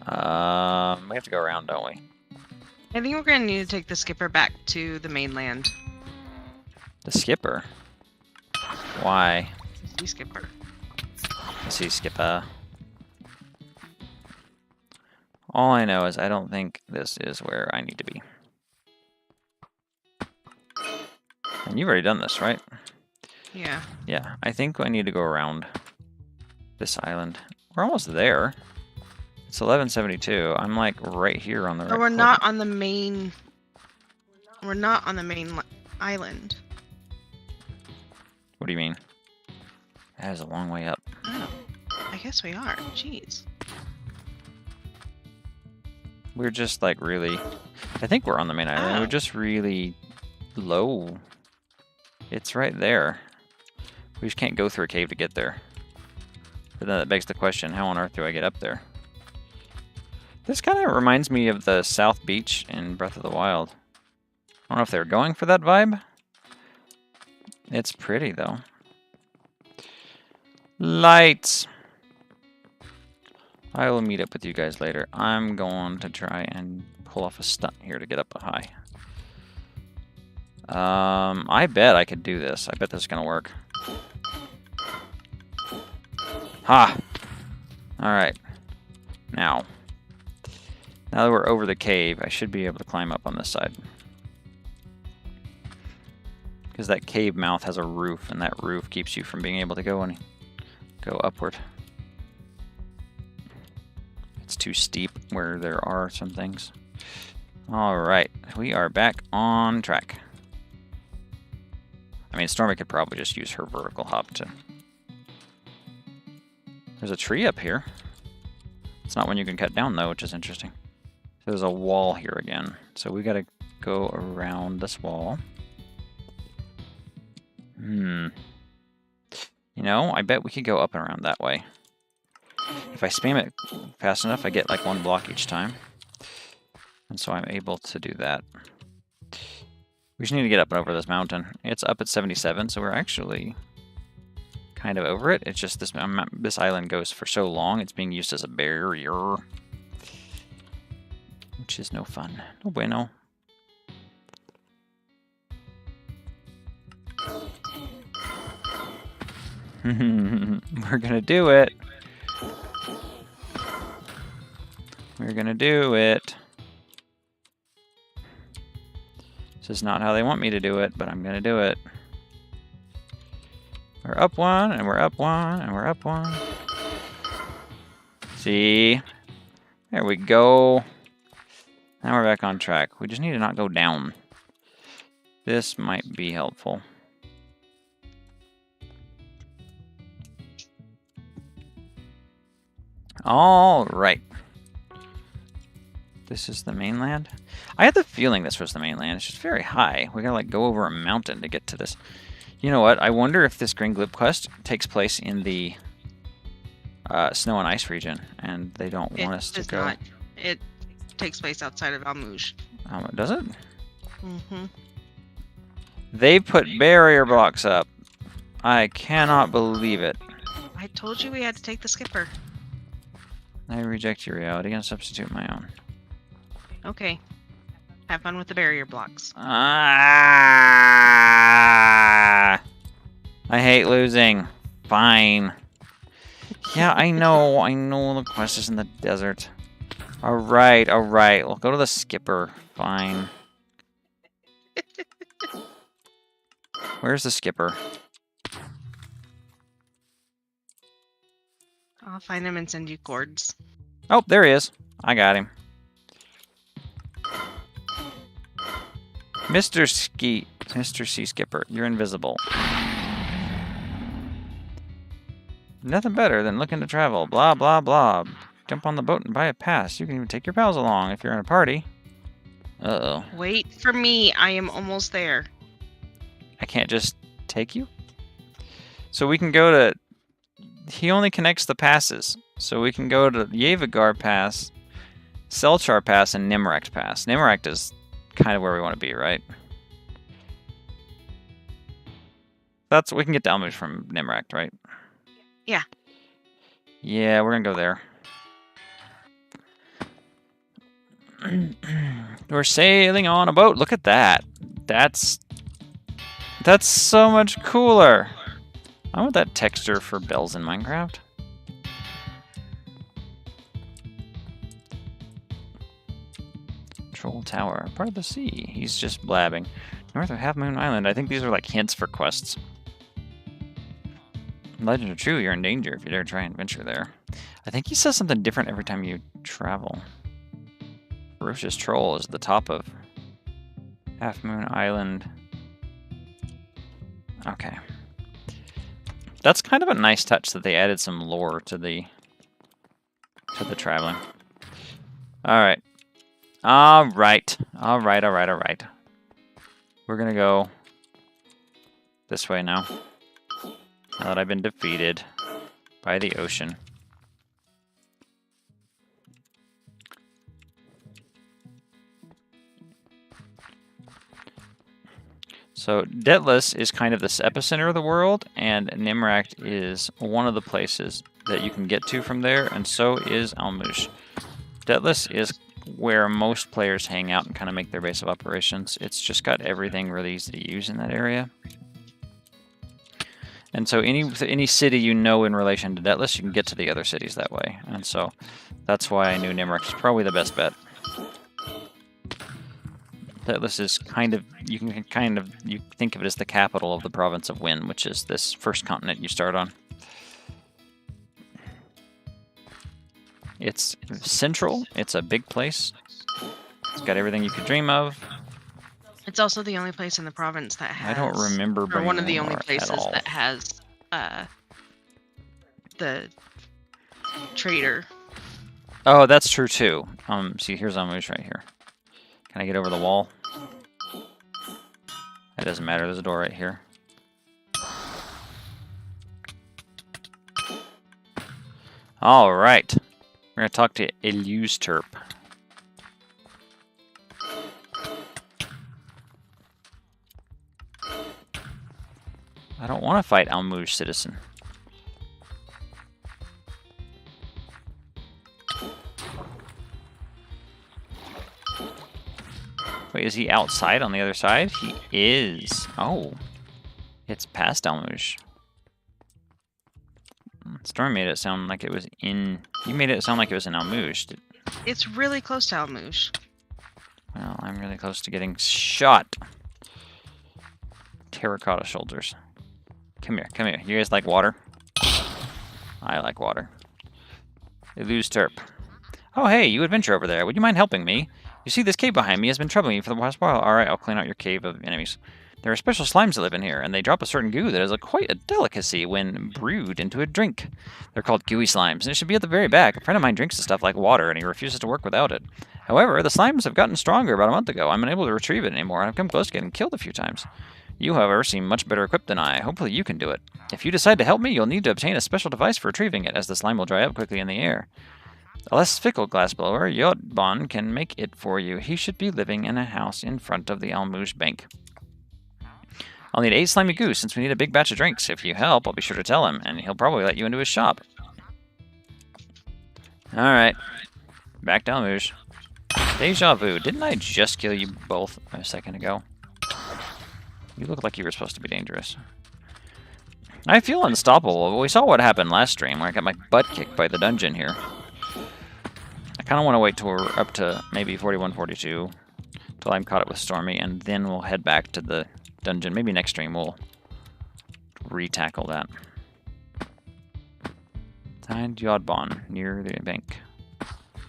We have to go around, don't we? I think we're going to need to take the skipper back to the mainland. The skipper? Why? The skipper. The sea skipper. All I know is I don't think this is where I need to be. And you've already done this, right? Yeah. Yeah, I think I need to go around this island. We're almost there. It's 1172. I'm like right here on the right. But we're not on the main. We're not on the main island. What do you mean? That is a long way up. Oh, I guess we are. Jeez. We're just like really. I think we're on the main island. Oh. We're just really low. It's right there. We just can't go through a cave to get there. But then that begs the question, how on earth do I get up there? This kind of reminds me of the South Beach in Breath of the Wild. I don't know if they were going for that vibe. It's pretty, though. Lights! I will meet up with you guys later. I'm going to try and pull off a stunt here to get up high. I bet I could do this. I bet this is going to work. Ha! Alright. Now that we're over the cave, I should be able to climb up on this side. Because that cave mouth has a roof, and that roof keeps you from being able to go upward. It's too steep where there are some things. Alright, we are back on track. I mean, Stormy could probably just use her vertical hop to... There's a tree up here. It's not one you can cut down, though, which is interesting. There's a wall here again. So we gotta go around this wall. You know, I bet we could go up and around that way. If I spam it fast enough, I get like 1 block each time. And so I'm able to do that. We just need to get up and over this mountain. It's up at 77, so we're actually kind of over it. It's just this island goes for so long, it's being used as a barrier. Which is no fun. No bueno. We're gonna do it. We're gonna do it. This is not how they want me to do it, but I'm gonna do it. We're up 1, and we're up 1, and we're up 1. See? There we go. Now we're back on track. We just need to not go down. This might be helpful. All right. This is the mainland. I had the feeling this was the mainland. It's just very high. We gotta like go over a mountain to get to this. You know what? I wonder if this Green Glib quest takes place in the snow and ice region, and they don't want us to go. Not. It takes place outside of Almouge. Does it? Mm-hmm. They put barrier blocks up. I cannot believe it. I told you we had to take the skipper. I reject your reality and substitute my own. Okay. Have fun with the barrier blocks. I hate losing. Fine. Yeah, I know the quest is in the desert. Alright. We'll go to the skipper. Fine. Where's the skipper? I'll find him and send you cords. Oh, there he is. I got him. Mr. Sea Skipper, you're invisible. Nothing better than looking to travel. Blah, blah, blah. Jump on the boat and buy a pass. You can even take your pals along if you're in a party. Uh-oh. Wait for me. I am almost there. I can't just take you? So we can go to... He only connects the passes. So we can go to Yevagar Pass, Selchar Pass, and Nimrekt Pass. Nimrekt is kind of where we want to be, right? We can get to Almush from Nimrekt, right? Yeah. Yeah, we're gonna go there. We're sailing on a boat. Look at that. That's so much cooler. I want that texture for bells in Minecraft. Troll Tower, part of the sea. He's just blabbing. North of Half Moon Island. I think these are like hints for quests. Legends are true, you're in danger if you dare try and venture there. I think he says something different every time you travel. Ferocious Troll is the top of Half Moon Island. Okay. That's kind of a nice touch that they added some lore to the traveling. Alright. Alright. We're gonna go this way now. Now that I've been defeated by the ocean. So Detless is kind of this epicenter of the world, and Nimrekt is one of the places that you can get to from there, and so is Almush. Detless is where most players hang out and kind of make their base of operations. It's just got everything really easy to use in that area. And so any city you know in relation to Detless, you can get to the other cities that way. And so that's why I knew Nimrekt is probably the best bet. Detless is you think of it as the capital of the province of Wynn, which is this first continent you start on. It's central. It's a big place. It's got everything you could dream of. It's also the only place in the province that has... I don't remember or one of the only at places all. that has the trader. Oh, that's true too. See, here's Almush right here. Can I get over the wall? That doesn't matter. There's a door right here. All right. We're going to talk to Illusterp. I don't want to fight Almush, citizen. Wait, is he outside on the other side? He is. Oh. It's past Almush. Stormy made it sound like it was in... You made it sound like it was in Almush. It's really close to Almush. Well, I'm really close to getting shot. Terracotta shoulders. Come here, come here. You guys like water? I like water. Illusterp. Oh, hey, you adventure over there. Would you mind helping me? You see, this cave behind me has been troubling you for the past while. Alright, I'll clean out your cave of enemies. There are special slimes that live in here, and they drop a certain goo that is quite a delicacy when brewed into a drink. They're called gooey slimes, and it should be at the very back. A friend of mine drinks the stuff like water, and he refuses to work without it. However, the slimes have gotten stronger about a month ago. I'm unable to retrieve it anymore, and I've come close to getting killed a few times. You, however, seem much better equipped than I. Hopefully you can do it. If you decide to help me, you'll need to obtain a special device for retrieving it, as the slime will dry up quickly in the air. A less fickle glassblower, Yotbon, can make it for you. He should be living in a house in front of the Almush Bank. I'll need 8 slimy goose, since we need a big batch of drinks. If you help, I'll be sure to tell him, and he'll probably let you into his shop. Alright. Back to Almush. Deja vu. Didn't I just kill you both a second ago? You look like you were supposed to be dangerous. I feel unstoppable. We saw what happened last stream, where I got my butt kicked by the dungeon here. I kind of want to wait till we're up to maybe 41, 42, till I'm caught up with Stormy, and then we'll head back to the dungeon. Maybe next stream we'll re-tackle that. Find Yodbon near the bank.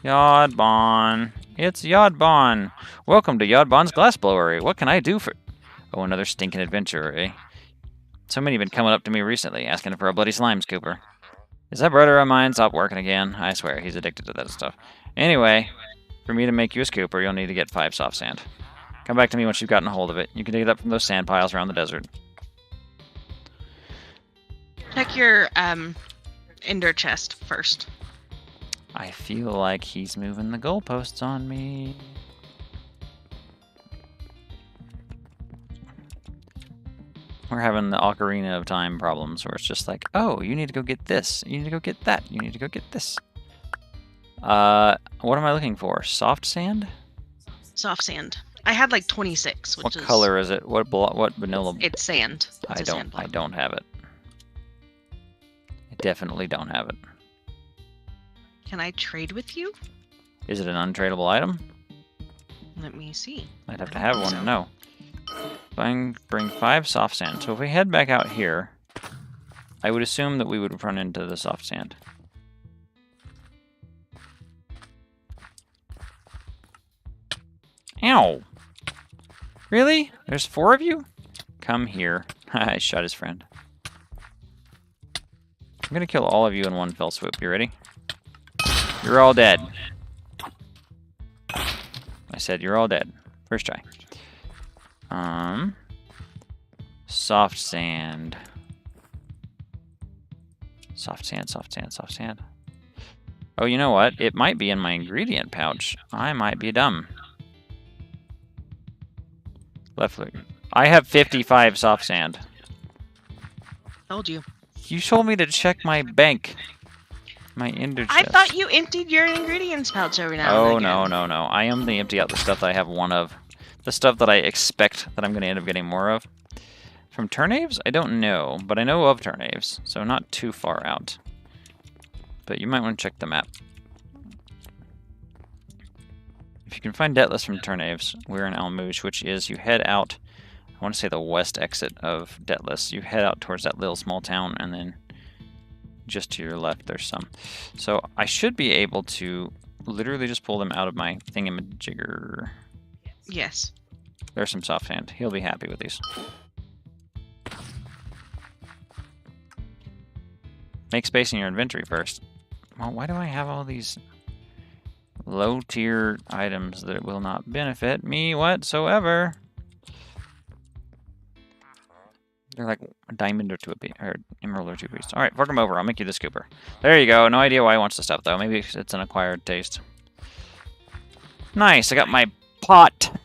Yodbon. It's Yodbon. Welcome to Yodbon's Glassblowery. What can I do for... Oh, another stinking adventurer, eh? So many have been coming up to me recently, asking for a bloody slime scooper. Is that brother of mine stopped working again? I swear, he's addicted to that stuff. Anyway, for me to make you a scooper, you'll need to get 5 soft sand. Come back to me once you've gotten a hold of it. You can dig it up from those sand piles around the desert. Check your ender chest first. I feel like he's moving the goalposts on me. We're having the Ocarina of Time problems where it's just like, oh, you need to go get this. You need to go get that. You need to go get this. What am I looking for? Soft sand? Soft sand. I had like 26, which What is... color is it? What vanilla? It's sand. It's I don't have it. I definitely don't have it. Can I trade with you? Is it an untradeable item? Let me see. I'd have to have one to know. Bring 5 soft sand. So if we head back out here, I would assume that we would run into the soft sand. Ow! Really? There's 4 of you? Come here. I shot his friend. I'm gonna kill all of you in one fell swoop. You ready? You're all dead. I said you're all dead. First try. Soft sand. Soft sand, soft sand, soft sand. Oh, you know what? It might be in my ingredient pouch. I might be dumb. Left look. I have 55 soft sand. Told you. You told me to check my bank. My ender chest. I thought you emptied your ingredients pouch every now and again. Oh, no. I am the empty out the stuff that I have one of. The stuff that I expect that I'm going to end up getting more of. From Turnaves? I don't know, but I know of Turnaves, so not too far out. But you might want to check the map. If you can find Deathless from Turnaves, we're in Almouche, which is you head out, I want to say the west exit of Deathless. You head out towards that little small town, and then just to your left there's some. So I should be able to literally just pull them out of my thingamajigger. Yes. There's some soft sand. He'll be happy with these. Make space in your inventory first. Well, why do I have all these low-tier items that will not benefit me whatsoever? They're like a diamond or 2 a piece, or emerald or 2 piece. All right, fork them over. I'll make you the scooper. There you go. No idea why he wants the stuff, though. Maybe it's an acquired taste. Nice. I got my pot.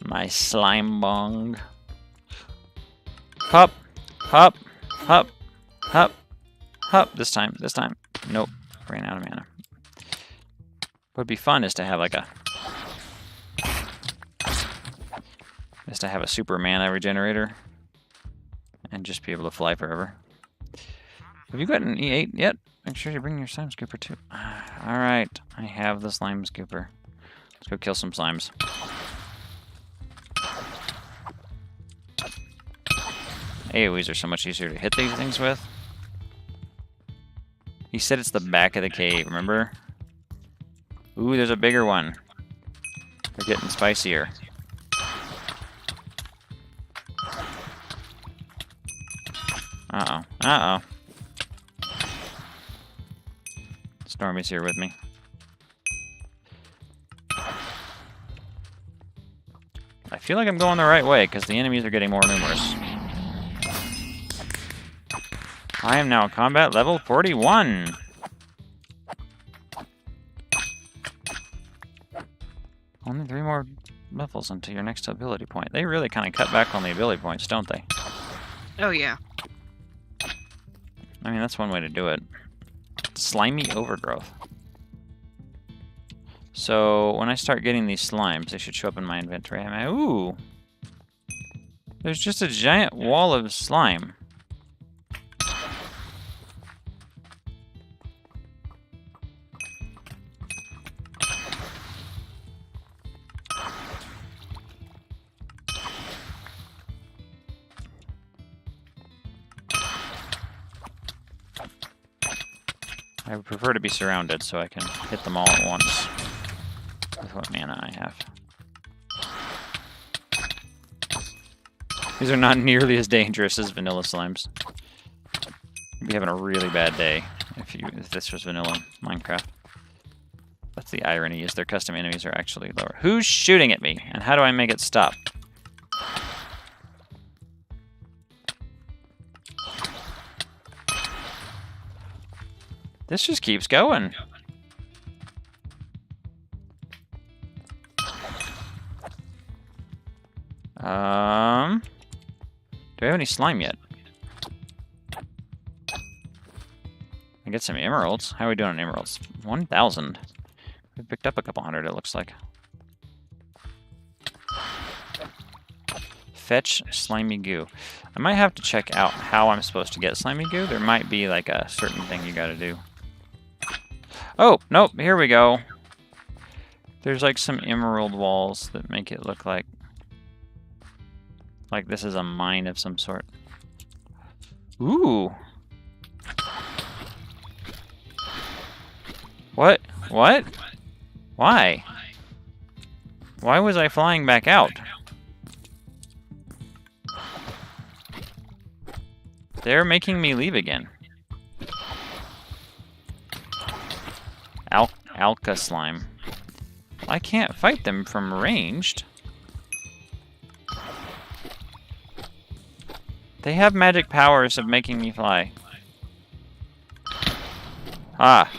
My slime bong. Hup. Hup. Hup. Hup. Hup. This time. Nope. Ran out of mana. What would be fun is to have like a... super mana regenerator. And just be able to fly forever. Have you got an E8 yet? Make sure you bring your slime scooper too. Alright. I have the slime scooper. Let's go kill some slimes. AoEs are so much easier to hit these things with. He said it's the back of the cave, remember? Ooh, there's a bigger one. They're getting spicier. Uh-oh. Stormy's here with me. I feel like I'm going the right way, because the enemies are getting more numerous. I am now combat level 41. Only 3 more levels until your next ability point. They really kind of cut back on the ability points, don't they? Oh, yeah. I mean, that's one way to do it. Slimy overgrowth. So, when I start getting these slimes, they should show up in my inventory. I'm like, ooh! There's just a giant wall of slime. I would prefer to be surrounded so I can hit them all at once with what mana I have. These are not nearly as dangerous as vanilla slimes. You'd be having a really bad day if this was vanilla Minecraft. That's the irony, is their custom enemies are actually lower. Who's shooting at me? And how do I make it stop? This just keeps going. Do I have any slime yet? I get some emeralds. How are we doing on emeralds? 1,000. We picked up a couple hundred, it looks like. Fetch slimy goo. I might have to check out how I'm supposed to get slimy goo. There might be like a certain thing you gotta do. Oh, nope, here we go. There's like some emerald walls that make it look like this is a mine of some sort. Ooh. What? What? Why? Why was I flying back out? They're making me leave again. Alka slime. I can't fight them from ranged. They have magic powers of making me fly. Ah.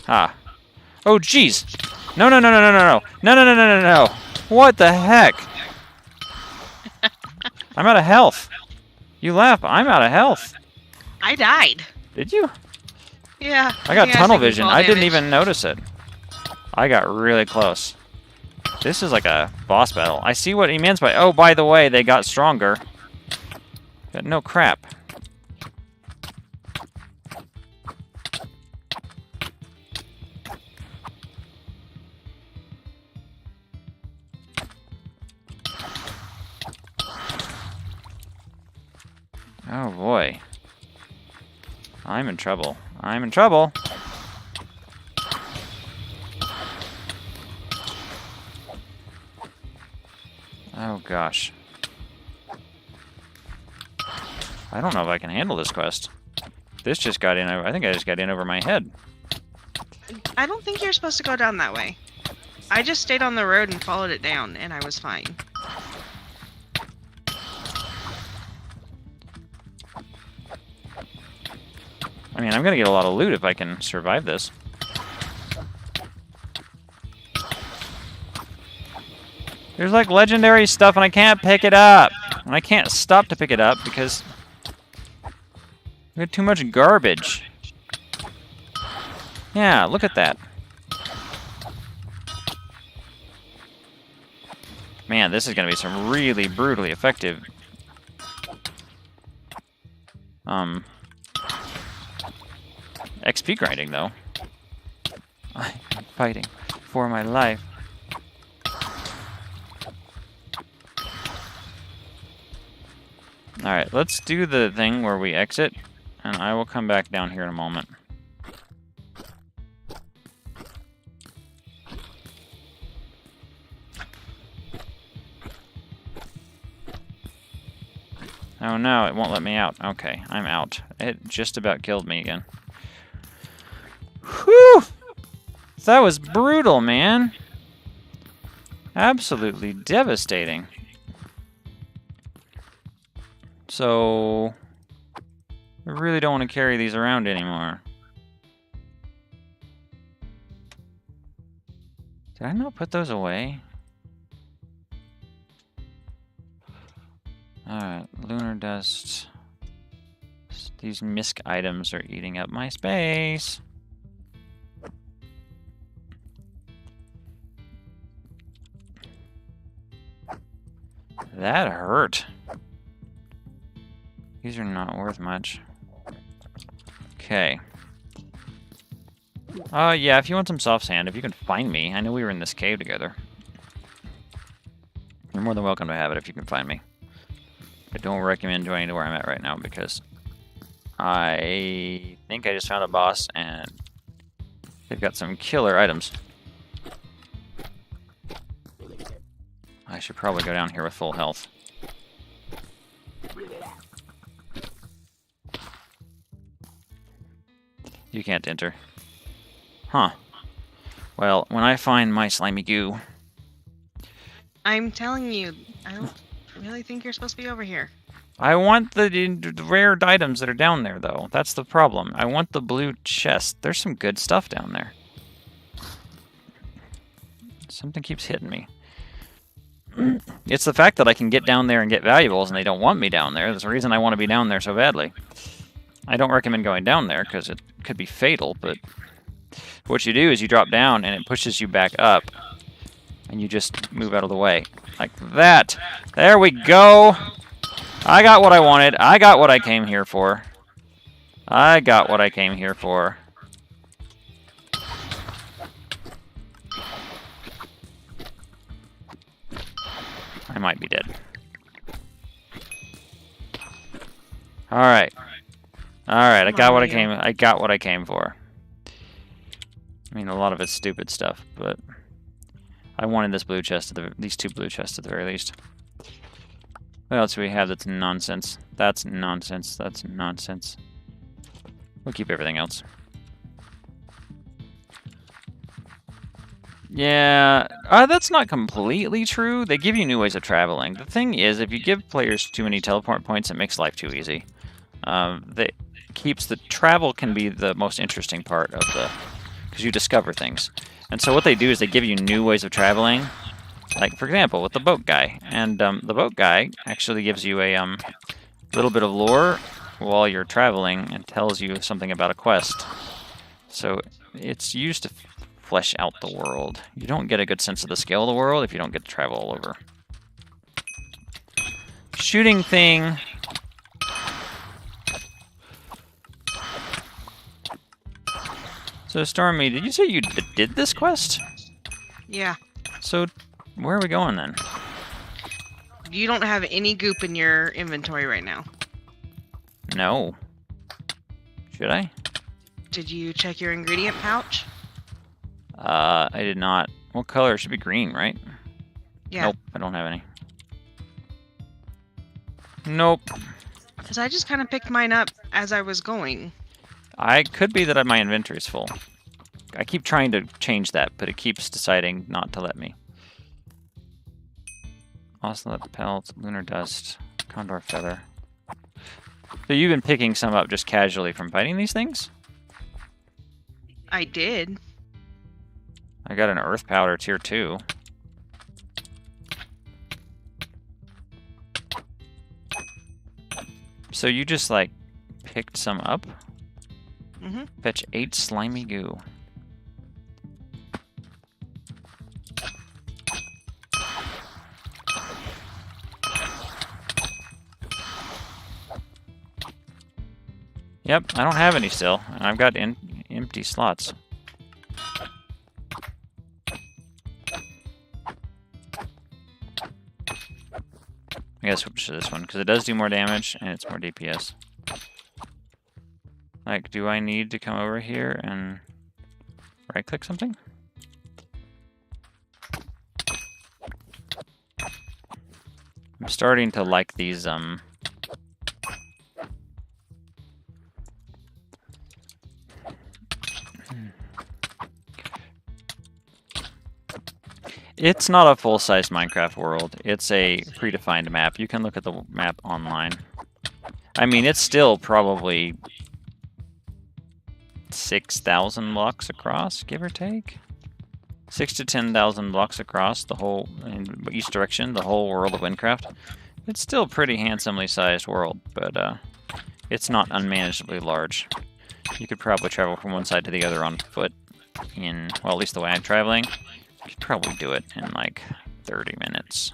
Ah. Oh, jeez. No, no, no, no, no, no, no. No, no, no, no, no, no. What the heck? I'm out of health. You laugh. I'm out of health. I died. Did you? Yeah. I got tunnel vision. I didn't even notice it. I got really close. This is like a boss battle. I see what he means by, oh, by the way, they got stronger. But no crap. Oh boy. I'm in trouble. I'm in trouble. Oh gosh. I don't know if I can handle this quest. This just got in, I think I just got in over my head. I don't think you're supposed to go down that way. I just stayed on the road and followed it down, and I was fine. I mean, I'm gonna get a lot of loot if I can survive this. There's like legendary stuff and I can't pick it up. And I can't stop to pick it up because we have too much garbage. Yeah, look at that. Man, this is gonna be some really brutally effective XP grinding, though. I'm fighting for my life. Alright, let's do the thing where we exit, and I will come back down here in a moment. Oh no, it won't let me out. Okay, I'm out. It just about killed me again. Whew! That was brutal, man. Absolutely devastating. So, I really don't want to carry these around anymore. Did I not put those away? Alright, lunar dust. These misc items are eating up my space. That hurt. These are not worth much. Okay. Yeah, if you want some soft sand, if you can find me. I know we were in this cave together. You're more than welcome to have it if you can find me. I don't recommend joining to where I'm at right now because I think I just found a boss and they've got some killer items. I should probably go down here with full health. You can't enter. Huh. Well, when I find my slimy goo... I'm telling you, I don't really think you're supposed to be over here. I want the rare items that are down there, though. That's the problem. I want the blue chest. There's some good stuff down there. Something keeps hitting me. It's the fact that I can get down there and get valuables, and they don't want me down there. That's the reason I want to be down there so badly. I don't recommend going down there, because it could be fatal, but... what you do is you drop down, and it pushes you back up. And you just move out of the way. Like that! There we go! I got what I wanted. I got what I came here for. I got what I came here for. I might be dead. Alright. Alright, I got what I came for. I mean, a lot of it's stupid stuff, but I wanted this blue chest, these two blue chests at the very least. What else do we have that's nonsense? That's nonsense. That's nonsense. We'll keep everything else. Yeah, that's not completely true. They give you new ways of traveling. The thing is, if you give players too many teleport points, it makes life too easy. The travel can be the most interesting part of the, because you discover things. And so what they do is they give you new ways of traveling. Like, for example, with the boat guy. And the boat guy actually gives you a little bit of lore while you're traveling and tells you something about a quest. So it's used to flesh out the world. You don't get a good sense of the scale of the world if you don't get to travel all over. Shooting thing. So, Stormy, did you say you did this quest? Yeah. So, where are we going then? You don't have any goop in your inventory right now. No. Should I? Did you check your ingredient pouch? I did not. What color? It should be green, right? Yeah. Nope, I don't have any. Nope. Because I just kind of picked mine up as I was going. I could be that my inventory is full. I keep trying to change that, but it keeps deciding not to let me. Ocelot pelt, lunar dust, condor feather. So you've been picking some up just casually from fighting these things? I did. I got an earth powder tier 2. So you just like picked some up? Mm-hmm. Fetch 8 slimy goo. Yep, I don't have any still, and I've got empty slots. I gotta switch to this one, because it does do more damage, and it's more DPS. Like, do I need to come over here and right-click something? I'm starting to like these, It's not a full-size Minecraft world. It's a predefined map. You can look at the map online. I mean, it's still probably 6,000 blocks across, give or take. 6,000 to 10,000 blocks across the whole, in each direction, the whole world of Wynncraft. It's still a pretty handsomely sized world, but it's not unmanageably large. You could probably travel from one side to the other on foot in, well, at least the way I'm traveling. You could probably do it in like 30 minutes.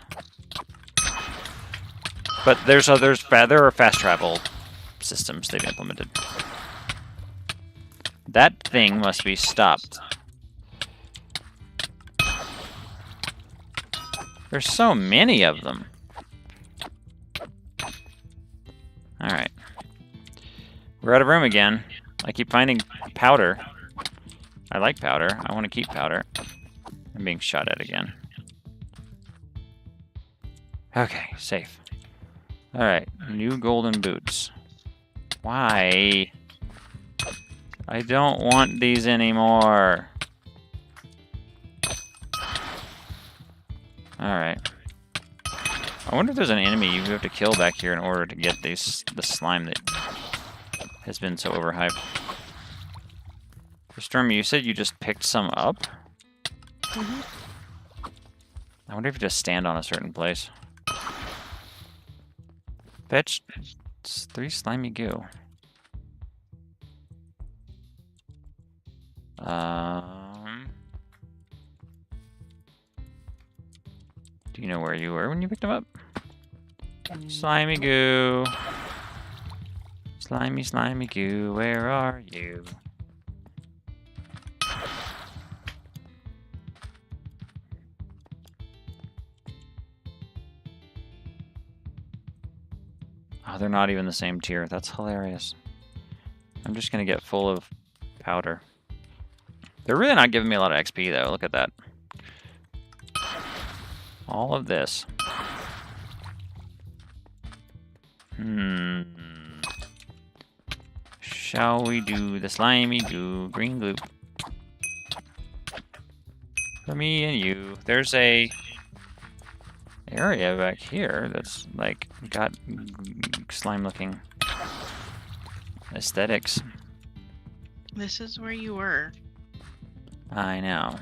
But there are fast travel systems they've implemented. That thing must be stopped. There's so many of them. Alright. We're out of room again. I keep finding powder. I like powder. I want to keep powder. I'm being shot at again. Okay, safe. Alright, new golden boots. Why? I don't want these anymore. Alright. I wonder if there's an enemy you have to kill back here in order to get the slime that has been so overhyped. Stormy, you said you just picked some up? Mm-hmm. I wonder if you just stand on a certain place. Fetch 3 slimy goo. Do you know where you were when you picked them up? Slimy goo. Slimy, slimy goo, where are you? Oh, they're not even the same tier. That's hilarious. I'm just gonna get full of powder. They're really not giving me a lot of XP though. Look at that. All of this. Shall we do the slimy goo green glue? For me and you. There's a area back here that's like got slime looking aesthetics. This is where you were. I know.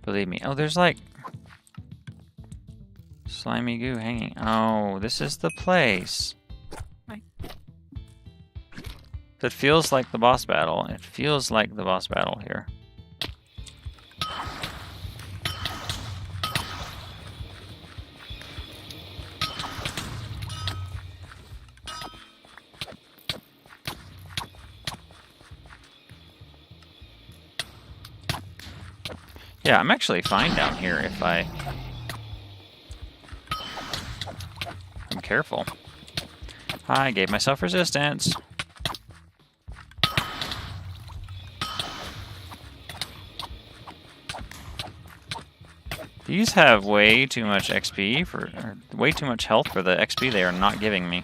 Believe me. Oh, there's like slimy goo hanging. Oh, this is the place. It feels like the boss battle. It feels like the boss battle here. Yeah, I'm actually fine down here if I'm careful. I gave myself resistance. These have way too much XP or way too much health for the XP they are not giving me.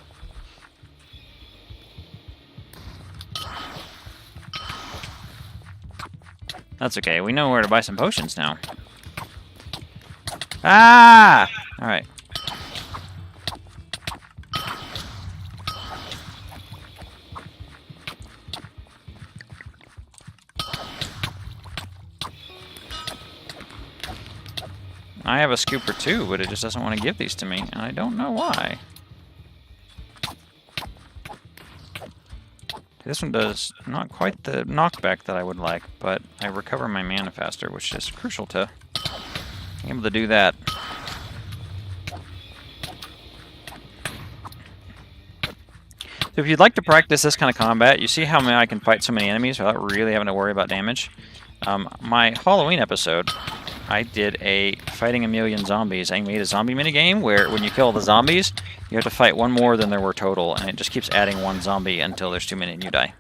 That's okay. We know where to buy some potions now. Ah! Alright. I have a scooper too, but it just doesn't want to give these to me, and I don't know why. This one does not quite the knockback that I would like, but I recover my mana faster, which is crucial to being able to do that. So if you'd like to practice this kind of combat, you see how I can fight so many enemies without really having to worry about damage? My Halloween episode, I did a fighting a million zombies. I made a zombie minigame where when you kill the zombies, you have to fight one more than there were total, and it just keeps adding one zombie until there's too many and you die.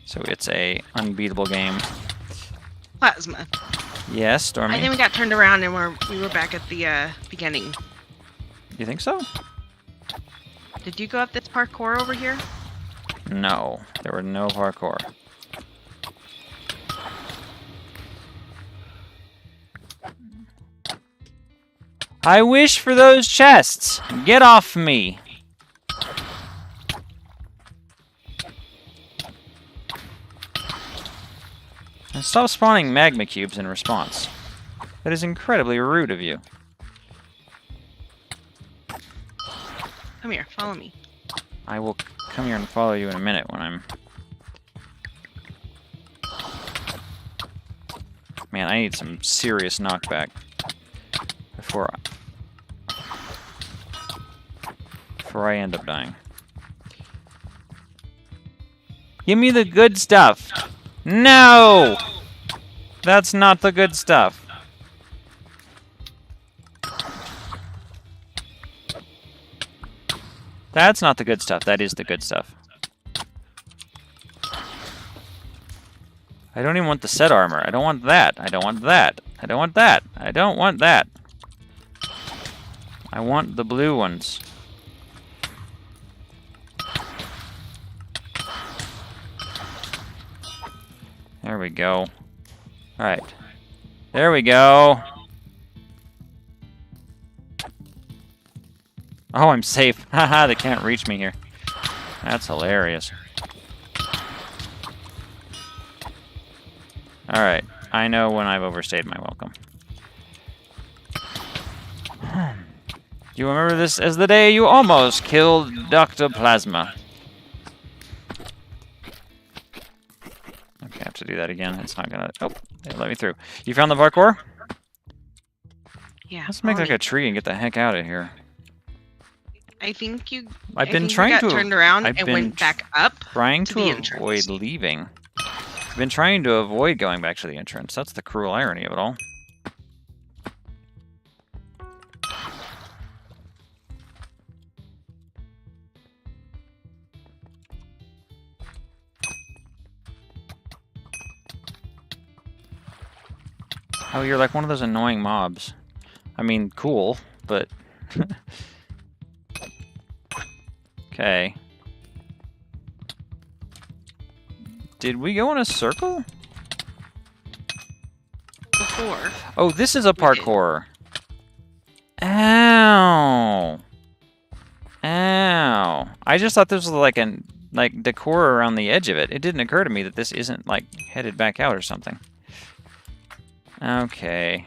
So it's a unbeatable game. Plasma. Yes, Stormy? I think we got turned around and we were back at the beginning. You think so? Did you go up this parkour over here? No, there were no parkour. I wish for those chests! Get off me! And stop spawning magma cubes in response. That is incredibly rude of you. Come here, follow me. I will come here and follow you in a minute when I'm... Man, I need some serious knockback before I end up dying. Give me the good stuff. No! That's not the good stuff. That's not the good stuff. That is the good stuff. I don't even want the set armor. I don't want that. I don't want that. I don't want that. I don't want that. I want the blue ones. There we go. Alright. There we go. Oh, I'm safe. Haha, they can't reach me here. That's hilarious. Alright. I know when I've overstayed my welcome. You remember this as the day you almost killed Dr. Plasma. Okay, I have to do that again. It's not gonna... Oh, they let me through. You found the parkour? Yeah. Let's make like a tree and get the heck out of here. I think you. I've been trying to... turned around and went back up. Trying to the avoid leaving. I've been trying to avoid going back to the entrance. That's the cruel irony of it all. Oh, you're like one of those annoying mobs. I mean, cool, but... Okay. Did we go in a circle? Before. Oh, this is a parkour. Ow. Ow. I just thought this was like an decor around the edge of it. It didn't occur to me that this isn't like headed back out or something. Okay.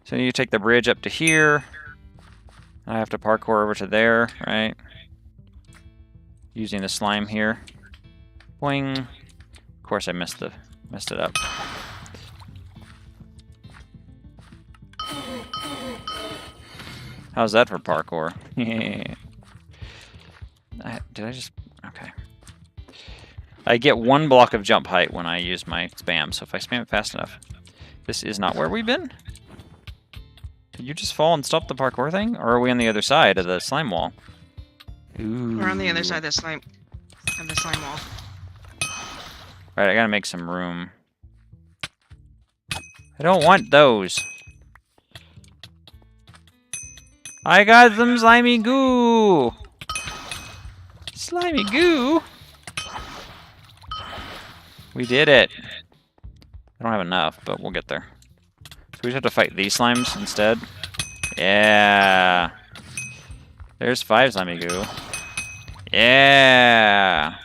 So you take the bridge up to here. I have to parkour over to there, right? Using the slime here. Boing. Of course I messed it up. How's that for parkour? Did I just... Okay. I get 1 block of jump height when I use my spam, so if I spam it fast enough... This is not where we've been? Did you just fall and stop the parkour thing? Or are we on the other side of the slime wall? Ooh. We're on the other side of the slime wall. Alright, I gotta make some room. I don't want those. I got some slimy goo! Slimy goo! We did it. I don't have enough, but we'll get there. So we just have to fight these slimes instead. Yeah. There's 5 slimy goo. Yeah.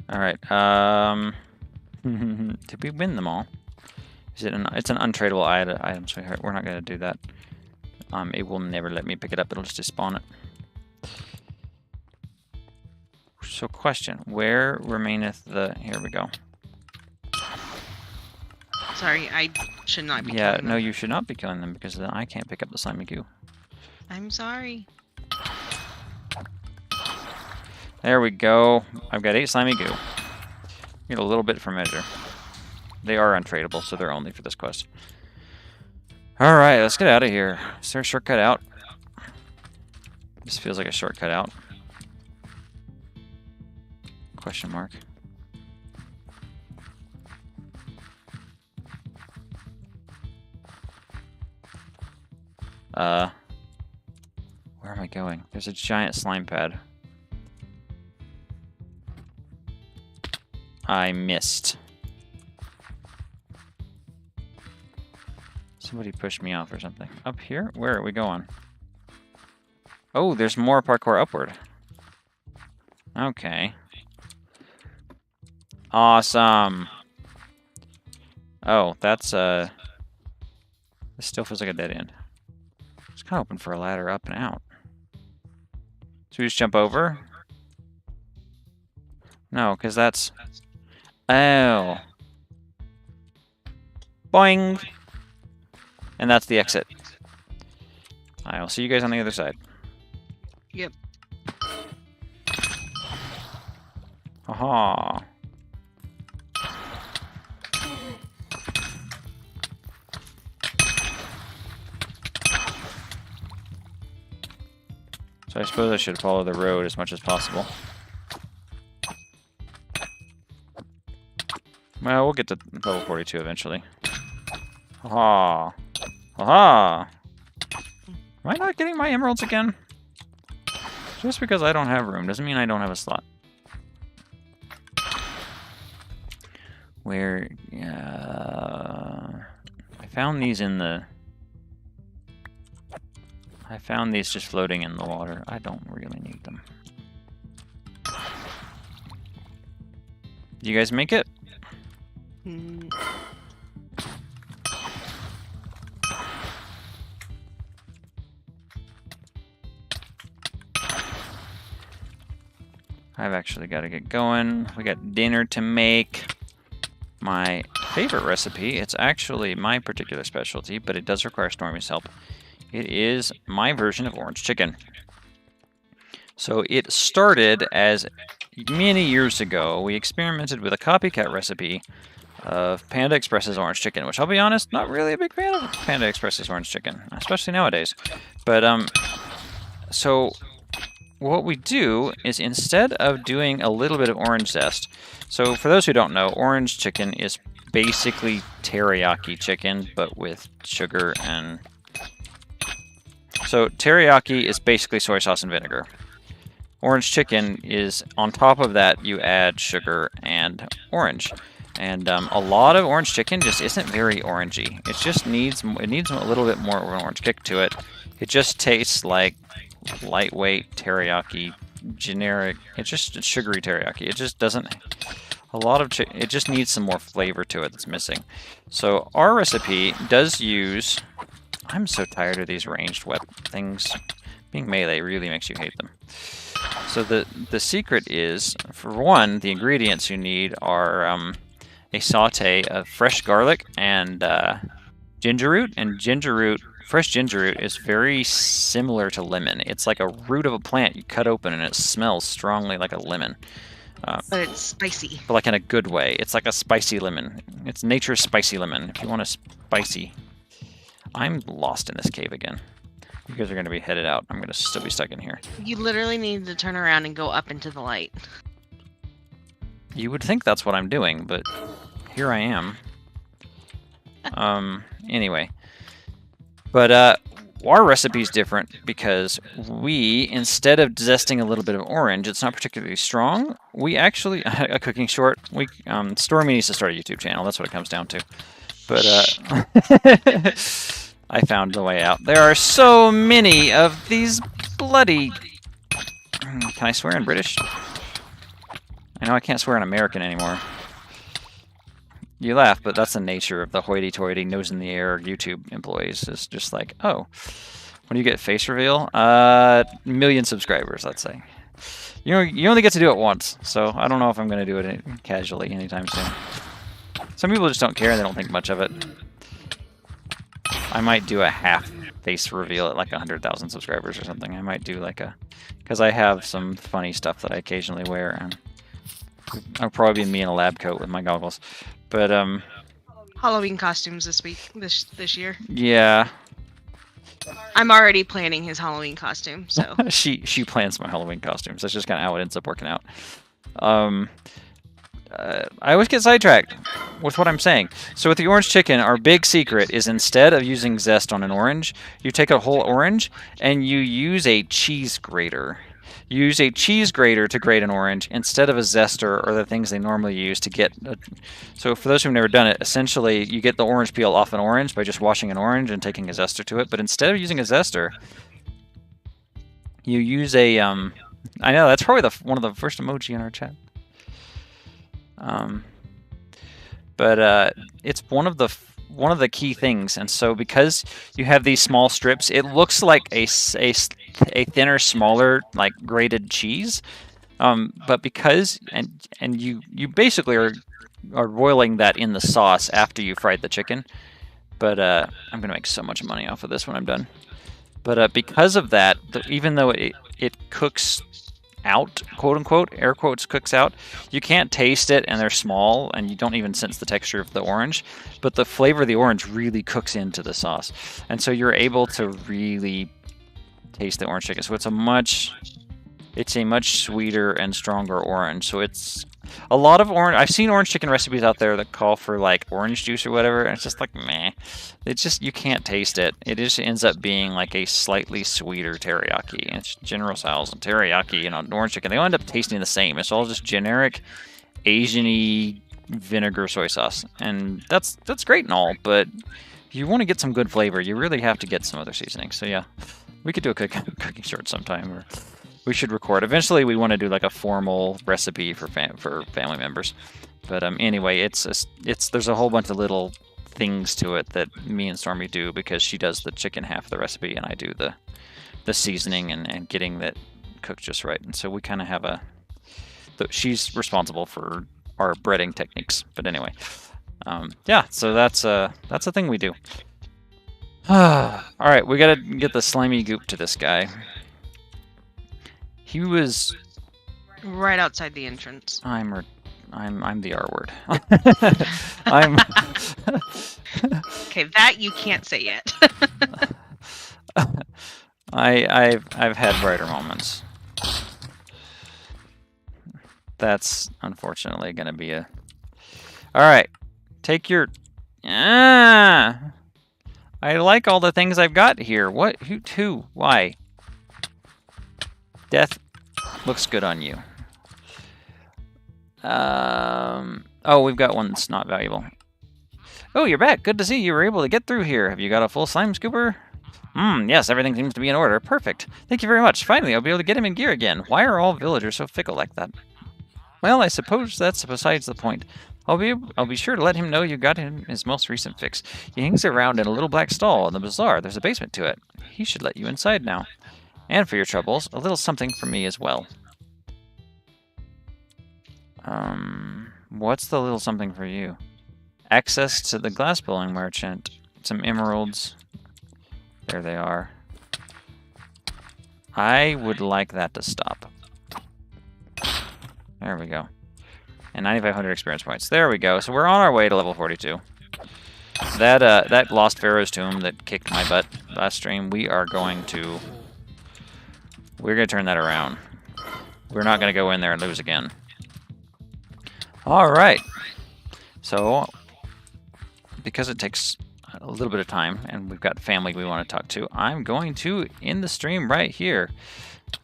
All right. Did we win them all? Is it it's an untradeable item, so we're not gonna do that. It will never let me pick it up. It'll just despawn it. So question, where remaineth the... Here we go. Sorry, I should not be Yeah, killing no, them. you should not be killing them because then I can't pick up the slimy goo. I'm sorry. There we go. I've got 8 slimy goo. Get a little bit for measure. They are untradeable, so they're only for this quest. Alright, let's get out of here. Is there a shortcut out? This feels like a shortcut out. Question mark. Where am I going? There's a giant slime pad. I missed. Somebody pushed me off or something. Up here? Where are we going? Oh, there's more parkour upward. Okay. Awesome. Oh, that's this still feels like a dead end. It's kind of open for a ladder up and out. So we just jump over? No, because that's... Oh. Boing! And that's the exit. I will see you guys on the other side. Yep. Aha. So I suppose I should follow the road as much as possible. Well, we'll get to level 42 eventually. Aha. Aha. Am I not getting my emeralds again? Just because I don't have room doesn't mean I don't have a slot. Where, I found these in the... I found these just floating in the water. I don't really need them. Do you guys make it? Mm. I've actually got to get going. We got dinner to make. My favorite recipe, it's actually my particular specialty, but it does require Stormy's help. It is my version of orange chicken. So it started as many years ago. We experimented with a copycat recipe of Panda Express's orange chicken, which I'll be honest, not really a big fan of Panda Express's orange chicken, especially nowadays. But so what we do is instead of doing a little bit of orange zest, so for those who don't know, orange chicken is basically teriyaki chicken, but with sugar and... So teriyaki is basically soy sauce and vinegar. Orange chicken is, on top of that, you add sugar and orange. And a lot of orange chicken just isn't very orangey. It just needs a little bit more of an orange kick to it. It just tastes like lightweight teriyaki, generic. It's just sugary teriyaki. It just doesn't... it just needs some more flavor to it that's missing. So our recipe does use... I'm so tired of these ranged weapon things. Being melee really makes you hate them. So the secret is, for one, the ingredients you need are a saute of fresh garlic and ginger root. And fresh ginger root is very similar to lemon. It's like a root of a plant you cut open and it smells strongly like a lemon. But it's spicy. But like in a good way. It's like a spicy lemon. It's nature's spicy lemon. If you want a spicy... I'm lost in this cave again. You guys are going to be headed out. I'm going to still be stuck in here. You literally need to turn around and go up into the light. You would think that's what I'm doing, but here I am. Anyway. But our recipe's different because we, instead of zesting a little bit of orange, it's not particularly strong. We actually, a cooking short, Stormy needs to start a YouTube channel. That's what it comes down to. But I found the way out. There are so many of these bloody... Can I swear in British? I know I can't swear in American anymore. You laugh, but that's the nature of the hoity-toity, nose-in-the-air YouTube employees. It's just like, oh, when do you get face reveal? Million subscribers, let's say. You know, you only get to do it once, so I don't know if I'm going to do it casually anytime soon. Some people just don't care and they don't think much of it. I might do a half face reveal at like 100,000 subscribers or something. I might do like a... Because I have some funny stuff that I occasionally wear, and I'll probably be me in a lab coat with my goggles. But, Halloween costumes this year. Yeah. I'm already planning his Halloween costume, so... she plans my Halloween costumes. That's just kind of how it ends up working out. I always get sidetracked with what I'm saying. So with the orange chicken, our big secret is instead of using zest on an orange, you take a whole orange and you use a cheese grater. You use a cheese grater to grate an orange instead of a zester or the things they normally use to get... So for those who've never done it, essentially you get the orange peel off an orange by just washing an orange and taking a zester to it. But instead of using a zester, you use a... I know, that's probably one of the first emoji in our chat. But it's one of the key things, and so because you have these small strips, it looks like a thinner, smaller, like grated cheese. But because you basically are boiling that in the sauce after you fried the chicken, But I'm going to make so much money off of this when I'm done. But because of that, even though it cooks out, quote unquote, air quotes, cooks out, you can't taste it, and they're small, and you don't even sense the texture of the orange, but the flavor of the orange really cooks into the sauce, and so you're able to really taste the orange chicken. So it's a much sweeter and stronger orange. So it's a lot of orange. I've seen orange chicken recipes out there that call for like orange juice or whatever, and it's just like meh. It's just, you can't taste it. It just ends up being like a slightly sweeter teriyaki. And it's General Tso's and teriyaki and orange chicken. They all end up tasting the same. It's all just generic Asian-y vinegar soy sauce, and that's great and all. But if you want to get some good flavor, you really have to get some other seasoning. So yeah, we could do a cooking short sometime, or we should record. Eventually, we want to do like a formal recipe for family members. But anyway, there's a whole bunch of little things to it that me and Stormy do, because she does the chicken half of the recipe and I do the seasoning and getting that cooked just right. And so we kind of have she's responsible for our breading techniques. But anyway, yeah. So that's a thing we do. All right, we gotta get the slimy goop to this guy. He was right outside the entrance. I'm the R word. Okay, that you can't say yet. I've had brighter moments. That's unfortunately gonna be a. All right, take your. I like all the things I've got here. What? Who? Why? Death looks good on you. Oh, we've got one that's not valuable. Oh, you're back. Good to see you were able to get through here. Have you got a full slime scooper? Yes, everything seems to be in order. Perfect. Thank you very much. Finally, I'll be able to get him in gear again. Why are all villagers so fickle like that? Well, I suppose that's besides the point. I'll be sure to let him know you got him his most recent fix. He hangs around in a little black stall in the bazaar. There's a basement to it. He should let you inside now. And for your troubles, a little something for me as well. What's the little something for you? Access to the glass-blowing merchant. Some emeralds. There they are. I would like that to stop. There we go. And 9,500 experience points. There we go. So we're on our way to level 42. That Lost Pharaoh's Tomb that kicked my butt last stream, we're going to turn that around. We're not going to go in there and lose again. All right. So, because it takes a little bit of time, and we've got family we want to talk to, I'm going to end the stream right here.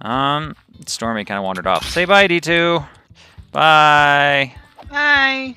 Stormy kind of wandered off. Say bye, D2. Bye. Bye.